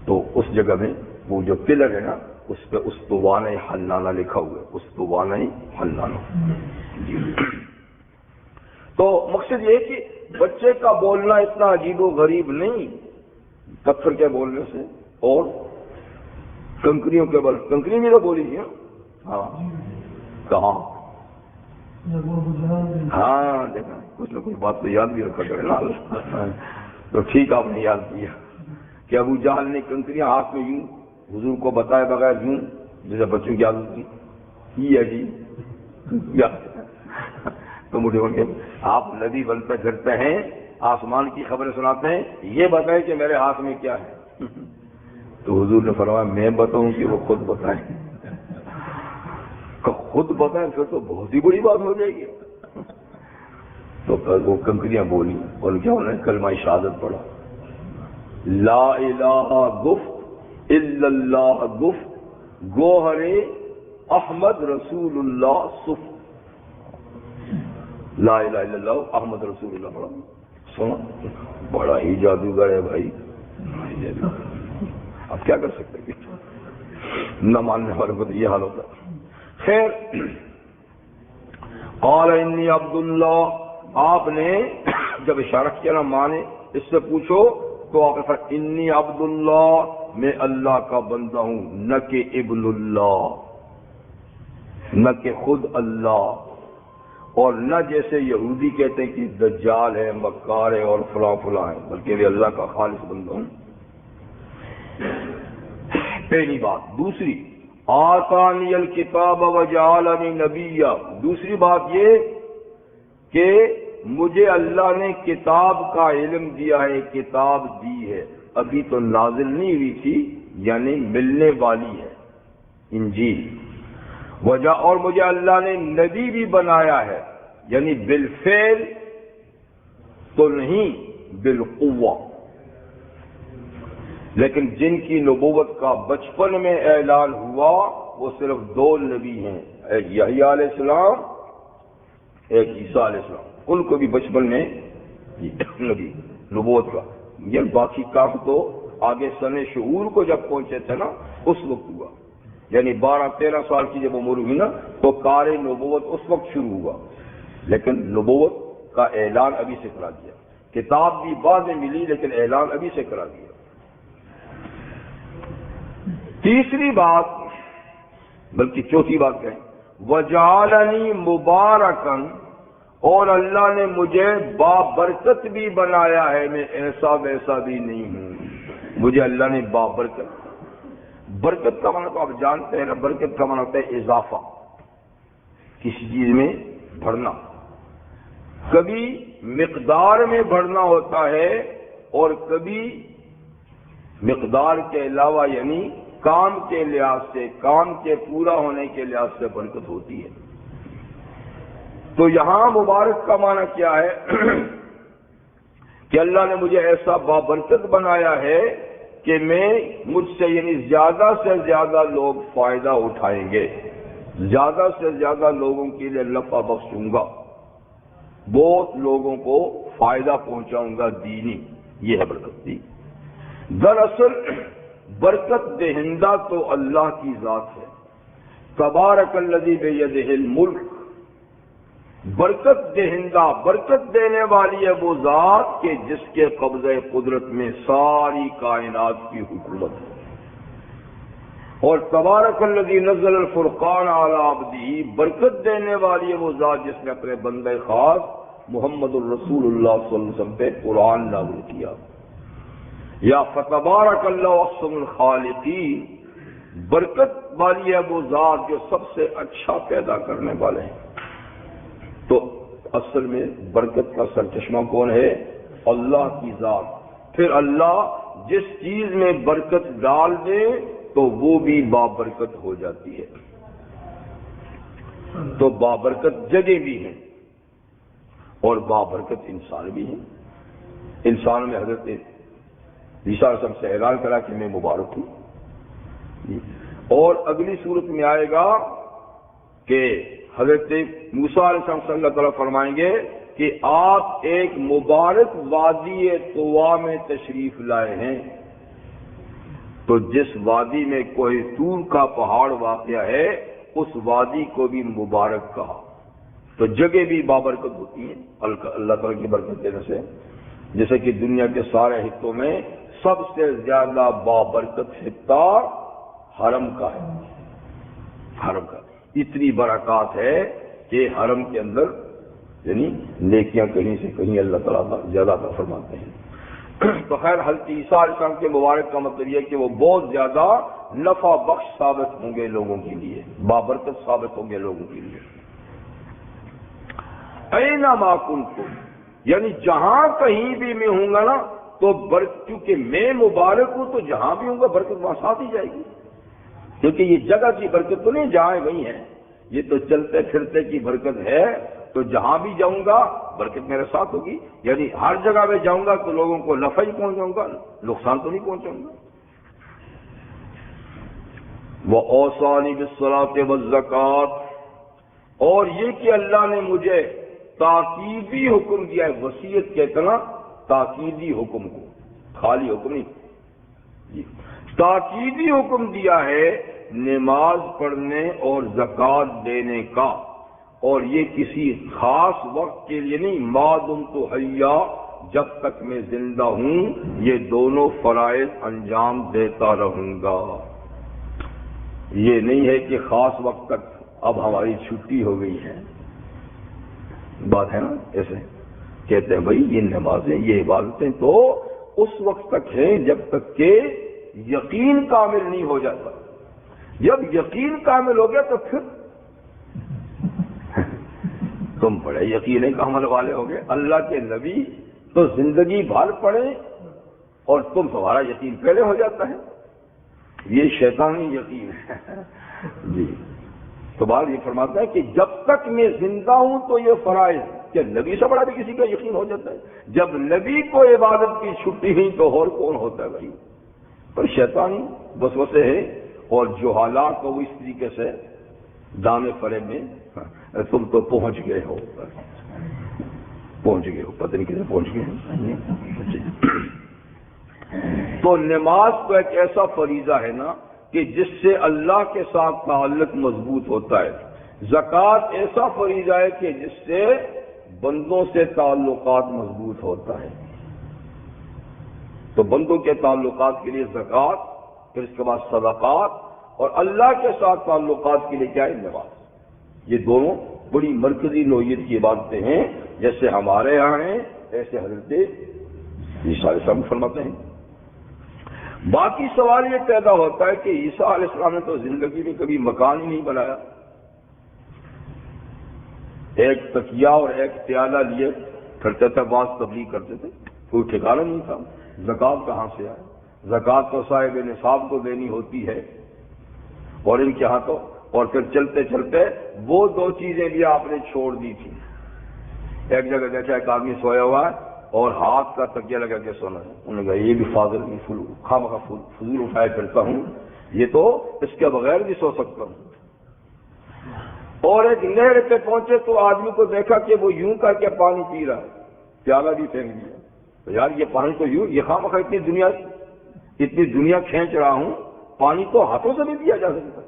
تو اس جگہ میں وہ جو پلر ہے نا اس پہ استوانہ حنانہ لکھا ہوا ہے، استوانہ حنانہ۔ تو مقصد یہ کہ بچے کا بولنا اتنا عجیب و غریب نہیں، پتھر کے بولنے سے، اور کنکریوں کے بل، کنکری بھی تو بولی تھی، ہاں کہاں، ہاں دیکھا کچھ نہ کچھ بات تو یاد بھی رکھا کرے نا، تو ٹھیک آپ نے یاد کیا کہ ابو جہل نے کنکریاں ہاتھ میں یوں حضور کو بتائے بغیر یوں، جیسے بچوں کی عادت تھی، یہ ہے جی تو مجھے ان کے آپ نبی بنتے پھرتے ہیں، آسمان کی خبریں سناتے ہیں، یہ بتائیں کہ میرے ہاتھ میں کیا ہے، تو حضور نے فرمایا میں بتاؤں کہ وہ خود بتائیں، کہ خود بتائیں پھر تو بہت ہی بڑی بات ہو جائے گی۔ تو وہ کنکریاں بولی اور کیا انہوں نے کلمہ شہادت پڑھا، لا الہ گفت الا اللہ گفت گوہر احمد رسول اللہ صف، لا الہ الا اللہ احمد رسول اللہ پڑھا، سنا بڑا ہی جادوگر ہے بھائی، اب کیا کر سکتے ہیں، نہ ماننے والوں کو تو یہ حال ہوتا ہے۔ خیر، قال انی عبد اللہ، آپ نے جب اشارہ کیا نا مانے اس سے پوچھو، تو آپ نے انی عبد اللہ، میں اللہ کا بندہ ہوں، نہ کہ ابن اللہ، نہ کہ خود اللہ، اور نہ جیسے یہودی کہتے ہیں کہ دجال ہے، مکار ہے اور فلاں فلاں ہے، بلکہ میں اللہ کا خالص بندہ ہوں۔ پہلی بات۔ دوسری، آتانی الکتاب وجعلنی نبیا، دوسری بات یہ کہ مجھے اللہ نے کتاب کا علم دیا ہے، کتاب دی ہے، ابھی تو نازل نہیں ہوئی تھی، یعنی ملنے والی ہے انجیل، اور مجھے اللہ نے نبی بھی بنایا ہے، یعنی بالفعل تو نہیں بالقوہ، لیکن جن کی نبوت کا بچپن میں اعلان ہوا وہ صرف دو نبی ہیں، ایک یحییٰ علیہ السلام، ایک عیسیٰ علیہ السلام، ان کو بھی بچپن میں نبی نبوت کا، یہ باقی کام تو آگے سن شعور کو جب پہنچے تھے نا اس وقت ہوا، یعنی 12-13 سال کی جب عمر ہوئی نا تو کار نبوت اس وقت شروع ہوا، لیکن نبوت کا اعلان ابھی سے کرا دیا، کتاب بھی بعد میں ملی لیکن اعلان ابھی سے کرا دیا۔ تیسری بات، بلکہ چوتھی بات کہیں، وجعلنی مبارکن، اور اللہ نے مجھے بابرکت بھی بنایا ہے، میں ایسا ویسا بھی نہیں ہوں، مجھے اللہ نے بابرکت، برکت کا معنی تو آپ جانتے ہیں نا، برکت کا معنی ہوتا ہے اضافہ، کسی چیز میں بڑھنا، کبھی مقدار میں بڑھنا ہوتا ہے اور کبھی مقدار کے علاوہ یعنی کام کے لحاظ سے، کام کے پورا ہونے کے لحاظ سے برکت ہوتی ہے۔ تو یہاں مبارک کا معنی کیا ہے کہ اللہ نے مجھے ایسا بابرکت بنایا ہے کہ مجھ سے یعنی زیادہ سے زیادہ لوگ فائدہ اٹھائیں گے، زیادہ سے زیادہ لوگوں کے لیے نفع بخشوں گا، بہت لوگوں کو فائدہ پہنچاؤں گا دینی، یہ ہے برکت دی۔ دراصل برکت دہندہ تو اللہ کی ذات ہے، تبارک الذی بیدہ الملک، برکت دہندہ، برکت دینے والی ہے وہ ذات کہ جس کے قبضہ قدرت میں ساری کائنات کی حکومت ہے، اور تبارک الذی نزل الفرقان علی عبدہ، برکت دینے والی ہے وہ ذات جس نے اپنے بندے خاص محمد الرسول اللہ صلی اللہ علیہ وسلم پہ قرآن نازل کیا۔ یا فتبارک اللہ احسن الخالقین، برکت والی ہے وہ ذات جو سب سے اچھا پیدا کرنے والے ہیں۔ تو اصل میں برکت کا سرچشمہ کون ہے؟ اللہ کی ذات۔ پھر اللہ جس چیز میں برکت ڈال دے تو وہ بھی بابرکت ہو جاتی ہے۔ تو بابرکت جگہ بھی ہیں اور بابرکت انسان بھی ہیں۔ انسان میں حضرت عیسیٰ علیہ السلام سے اعلان کرا کہ میں مبارک ہوں، اور اگلی صورت میں آئے گا کہ حضرت موسیٰ علیہ السلام سے اللہ تعالیٰ فرمائیں گے کہ آپ ایک مبارک وادی طوا میں تشریف لائے ہیں، تو جس وادی میں کوہ طور کا پہاڑ واقع ہے اس وادی کو بھی مبارک کہا۔ تو جگہ بھی بابرکت ہوتی ہیں اللہ تعالیٰ کی برکت دینے سے، جیسے کہ دنیا کے سارے خطوں میں سب سے زیادہ بابرکت خطہ حرم کا ہے۔ حرم کا اتنی برکات ہے کہ حرم کے اندر یعنی نیکیاں کہیں سے کہیں اللہ تعالیٰ زیادہ عطا فرماتے ہیں۔ تو خیر حضرت عیسیٰ علیہ السلام کے مبارک کا مطلب یہ کہ وہ بہت زیادہ نفع بخش ثابت ہوں گے لوگوں کے لیے، بابرکت ثابت ہوں گے لوگوں کے لیے۔ اینما کنتم، یعنی جہاں کہیں بھی میں ہوں گا نا تو کیونکہ میں مبارک ہوں تو جہاں بھی ہوں گا برکت وہاں ساتھ ہی جائے گی، کیونکہ یہ جگہ کی برکت تو نہیں جہاں وہیں ہے، یہ تو چلتے پھرتے کی برکت ہے۔ تو جہاں بھی جاؤں گا برکت میرے ساتھ ہوگی، یعنی ہر جگہ میں جاؤں گا تو لوگوں کو نفع ہی پہنچاؤں گا، نقصان تو نہیں پہنچاؤں گا۔ وَأَوْصَانِي بِالصَّلَاةِ وَالزَّكَاةِ، اور یہ کہ اللہ نے مجھے تاکیدی حکم دیا ہے، وصیت کہتے نا تاکیدی حکم کو، خالی حکم نہیں، تاکیدی حکم دیا ہے نماز پڑھنے اور زکوٰۃ دینے کا، اور یہ کسی خاص وقت کے لیے نہیں، ما دمت حیا، جب تک میں زندہ ہوں یہ دونوں فرائض انجام دیتا رہوں گا۔ یہ نہیں ہے کہ خاص وقت تک اب ہماری چھٹی ہو گئی ہے، بات ہے نا ایسے کہتے ہیں بھائی یہ نمازیں یہ عبادتیں تو اس وقت تک ہیں جب تک کہ یقین کامل نہیں ہو جاتا۔ جب یقین کامل ہو گیا تو پھر تم بڑے یقین کامل والے ہو گئے۔ اللہ کے نبی تو زندگی بھر پڑے اور تمہارا یقین پہلے ہو جاتا ہے، یہ شیطانی یقین ہے جی۔ تو بعد یہ فرماتا ہے کہ جب تک میں زندہ ہوں تو یہ فرائض، کہ نبی سے بڑا بھی کسی کا یقین ہو جاتا ہے، جب نبی کو عبادت کی چھٹی ہوئی تو اور کون ہوتا ہے بھائی؟ پر شیطانی وسوسے ہے، اور جہالا کو وہ اس طریقے سے دامے فرے میں تم تو پہنچ گئے ہو، پتہ نہیں کدھر پہنچ گئے ہیں۔ تو نماز تو ایک ایسا فریضہ ہے نا کہ جس سے اللہ کے ساتھ تعلق مضبوط ہوتا ہے، زکوٰۃ ایسا فریضہ ہے کہ جس سے بندوں سے تعلقات مضبوط ہوتا ہے۔ تو بندوں کے تعلقات کے لیے زکوٰۃ، پھر اس کے بعد صدقات، اور اللہ کے ساتھ تعلقات کے لیے کیا ہے؟ نماز۔ یہ دونوں بڑی مرکزی نوعیت کی عبادتیں ہیں، جیسے ہمارے یہاں ہیں ایسے حضرت عیسیٰ علیہ السلام فرماتے ہیں۔ باقی سوال یہ پیدا ہوتا ہے کہ عیسیٰ علیہ السلام نے تو زندگی میں کبھی مکان ہی نہیں بنایا، ایک تکیہ اور ایک پیالہ لیے پھرتے تھے، بعض تبلیغ کرتے تھے، کوئی ٹھکانہ نہیں تھا۔ زکوٰۃ کہاں سے آئے؟ زکوٰۃ تو صاحب نصاب کو دینی ہوتی ہے، اور ان کے ہاں تو، اور پھر چلتے چلتے وہ دو چیزیں بھی آپ نے چھوڑ دی تھی۔ ایک جگہ دیکھا ایک آدمی سویا ہوا ہے اور ہاتھ کا تکیہ لگا کے سونا ہے، انہوں نے کہا یہ بھی فاضل نہیں، فضول اٹھائے پھرتا ہوں، یہ تو اس کے بغیر بھی سو سکتا ہوں۔ اور ایک نہر پہ پہنچے تو آدمی کو دیکھا کہ وہ یوں کر کے پانی پی رہا ہے، پیالہ بھی پھینک دیا، تو یار یہ پانی تو یوں، یہ خواہ مخواہ اتنی دنیا کھینچ رہا ہوں، پانی تو ہاتھوں سے نہیں دیا جا سکتا۔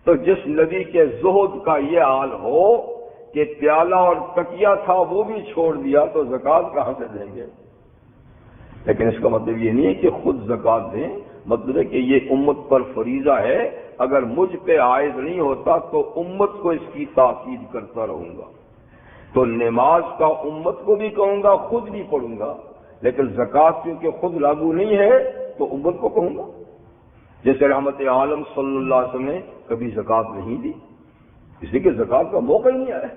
تو جس نبی کے زہد کا یہ حال ہو کہ پیالہ اور تکیہ تھا وہ بھی چھوڑ دیا، تو زکوٰۃ کہاں سے دیں گے؟ لیکن اس کا مطلب یہ نہیں ہے کہ خود زکوٰۃ دیں، مطلب ہے کہ یہ امت پر فریضہ ہے، اگر مجھ پہ عائد نہیں ہوتا تو امت کو اس کی تاکید کرتا رہوں گا۔ تو نماز کا امت کو بھی کہوں گا، خود بھی پڑھوں گا، لیکن زکوٰۃ کیونکہ خود لاگو نہیں ہے تو امت کو کہوں گا۔ جیسے رحمت عالم صلی اللہ علیہ وسلم نے کبھی زکوٰۃ نہیں دی، اس لیے کہ زکوٰۃ کا موقع ہی نہیں آیا،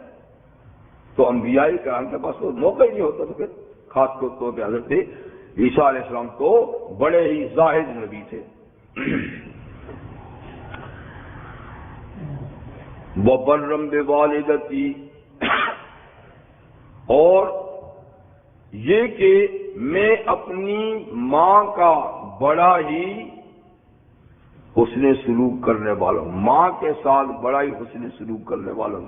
تو انبیاء کرام کے پاس تو موقع ہی نہیں ہوتا، تو پھر خاص طور پہ حضرت عیسیٰ علیہ السلام تو بڑے ہی زاہد نبی تھے۔ وَبَرًّا بِوَالِدَتِي، اور یہ کہ میں اپنی ماں کا بڑا ہی حسن سلوک کرنے والا ہوں، ماں کے ساتھ بڑا ہی حسن سلوک کرنے والا ہوں۔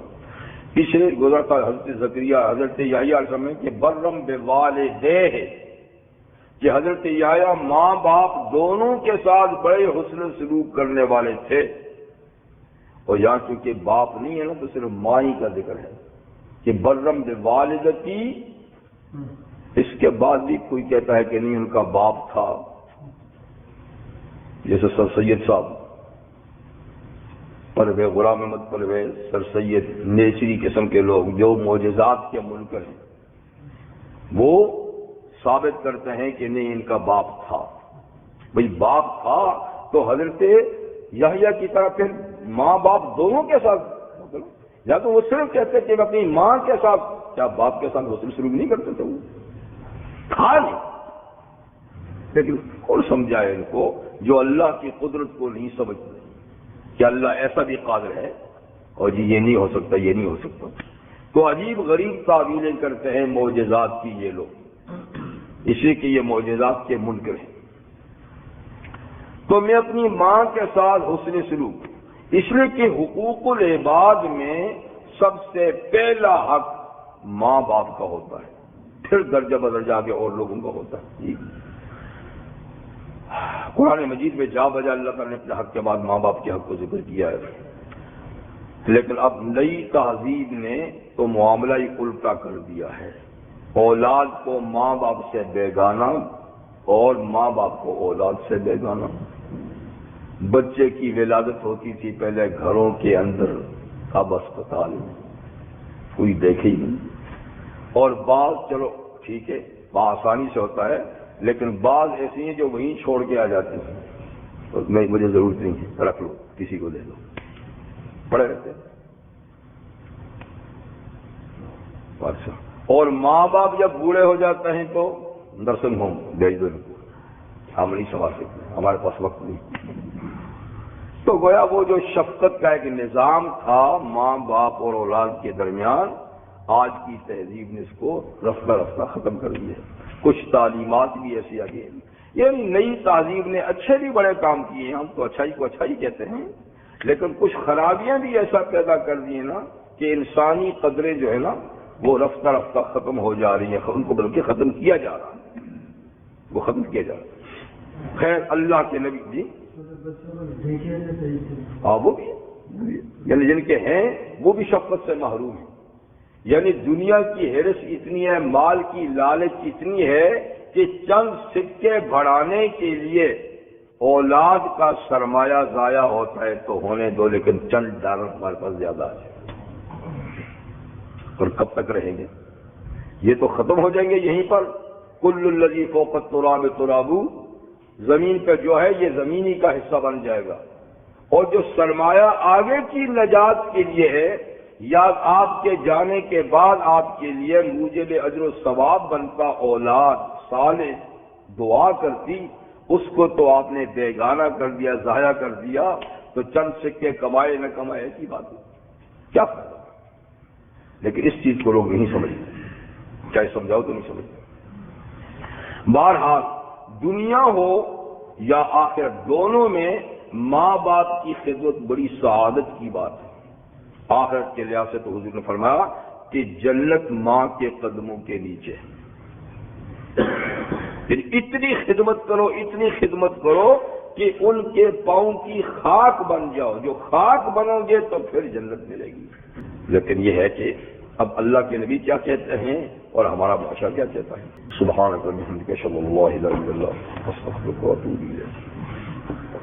پیچھے گزرتا حضرت زکریا حضرت یحییٰ علیہ السلام کہ برم بوالدیہ، کہ حضرت یحییٰ ماں باپ دونوں کے ساتھ بڑے حسن سلوک کرنے والے تھے، اور یہاں چونکہ باپ نہیں ہے نا تو صرف ماں ہی کا ذکر ہے کہ برم بوالدتی، اس کے بعد بھی کوئی کہتا ہے کہ نہیں ان کا باپ تھا، جیسے سر سید صاحب پرویز غلام احمد پرویز، سر سید نیچری قسم کے لوگ جو معجزات کے منکر ہیں، وہ ثابت کرتے ہیں کہ نہیں ان کا باپ تھا۔ بھئی باپ تھا تو حضرت یحییٰ کی طرح پھر ماں باپ دونوں کے ساتھ، یا تو وہ صرف کہتے کہ میں اپنی ماں کے ساتھ، کیا باپ کے ساتھ حسن سلوک نہیں کرتے تھے؟ وہ تھا نہیں، لیکن کون سمجھائے ان کو جو اللہ کی قدرت کو نہیں سمجھتے کہ اللہ ایسا بھی قادر ہے، اور جی یہ نہیں ہو سکتا، یہ نہیں ہو سکتا، تو عجیب غریب تعویلیں کرتے ہیں معجزات کی یہ لوگ، اس لیے کہ یہ معجزات کے منکر ہیں۔ تو میں اپنی ماں کے ساتھ حسن سلوک، اس لیے کہ حقوق العباد میں سب سے پہلا حق ماں باپ کا ہوتا ہے، پھر درجہ بدرجہ آگے اور لوگوں کا ہوتا ہے۔ قرآن مجید میں جا بجا اللہ تعالیٰ نے اپنے حق کے بعد ماں باپ کے حق کو ذکر کیا ہے، لیکن اب نئی تہذیب نے تو معاملہ ہی الٹا کر دیا ہے، اولاد کو ماں باپ سے بیگانہ اور ماں باپ کو اولاد سے بیگانہ۔ بچے کی ولادت ہوتی تھی پہلے گھروں کے اندر، اب اسپتال میں، کوئی دیکھے ہی نہیں، اور بعض چلو ٹھیک ہے بآسانی سے ہوتا ہے، لیکن بعض ایسی ہیں جو وہیں چھوڑ کے آ جاتے ہیں، مجھے ضرورت نہیں ہے، رکھ لو کسی کو دے دو، پڑے رہتے ہیں۔ اچھا، اور ماں باپ جب بوڑھے ہو جاتے ہیں تو نرسنگ ہوم بھیج دو ان کو، ہم نہیں سنبھال سکتے، ہمارے پاس وقت نہیں۔ تو گویا وہ جو شفقت کا ایک نظام تھا ماں باپ اور اولاد کے درمیان، آج کی تہذیب نے اس کو رفتہ رفتہ ختم کر دیا ہے۔ کچھ تعلیمات بھی ایسی آ گئی، یعنی نئی تہذیب نے اچھے بھی بڑے کام کیے ہیں، ہم تو اچھائی کو اچھائی کہتے ہیں، لیکن کچھ خرابیاں بھی ایسا پیدا کر دی ہیں نا کہ انسانی قدریں جو ہے نا وہ رفتہ رفتہ ختم ہو جا رہی ہیں، ان کو بلکہ ختم کیا جا رہا ہے، وہ ختم کیا جا رہا ہے۔ خیر اللہ کے نبی جی وہ بھی یعنی جن کے ہیں وہ بھی شفقت سے محروم ہیں، یعنی دنیا کی ہرس اتنی ہے، مال کی لالچ اتنی ہے کہ چند سکے بڑھانے کے لیے اولاد کا سرمایہ ضائع ہوتا ہے تو ہونے دو، لیکن چند ڈالر ہمارے پاس زیادہ ہے، اور کب تک رہیں گے؟ یہ تو ختم ہو جائیں گے یہیں پر۔ کل الذی فوق التراب تراب، زمین پہ جو ہے یہ زمینی کا حصہ بن جائے گا، اور جو سرمایہ آگے کی نجات کے لیے ہے یا آپ کے جانے کے بعد آپ کے لیے موجب اجر و ثواب بنتا اولاد صالح دعا کرتی، اس کو تو آپ نے بیگانہ کر دیا، ضائع کر دیا، تو چند سکے کمائے نہ کمائے ایسی بات ہے، کیا فائدہ؟ لیکن اس چیز کو لوگ نہیں سمجھتے، چاہے سمجھاؤ تو نہیں سمجھتے۔ بہرحال دنیا ہو یا آخرت دونوں میں ماں باپ کی خدمت بڑی سعادت کی بات ہے، آخرت کے لحاظ سے تو حضور نے فرمایا کہ جنت ماں کے قدموں کے نیچے، یعنی اتنی خدمت کرو کہ ان کے پاؤں کی خاک بن جاؤ، جو خاک بنو گے تو پھر جنت ملے گی۔ لیکن یہ ہے کہ اب اللہ کے نبی کیا کہتے ہیں اور ہمارا بادشاہ کیا کہتا ہے۔ سبحانک و بحمدک اشہد ان لا الہ الا انت استغفرک و اتوب الیک۔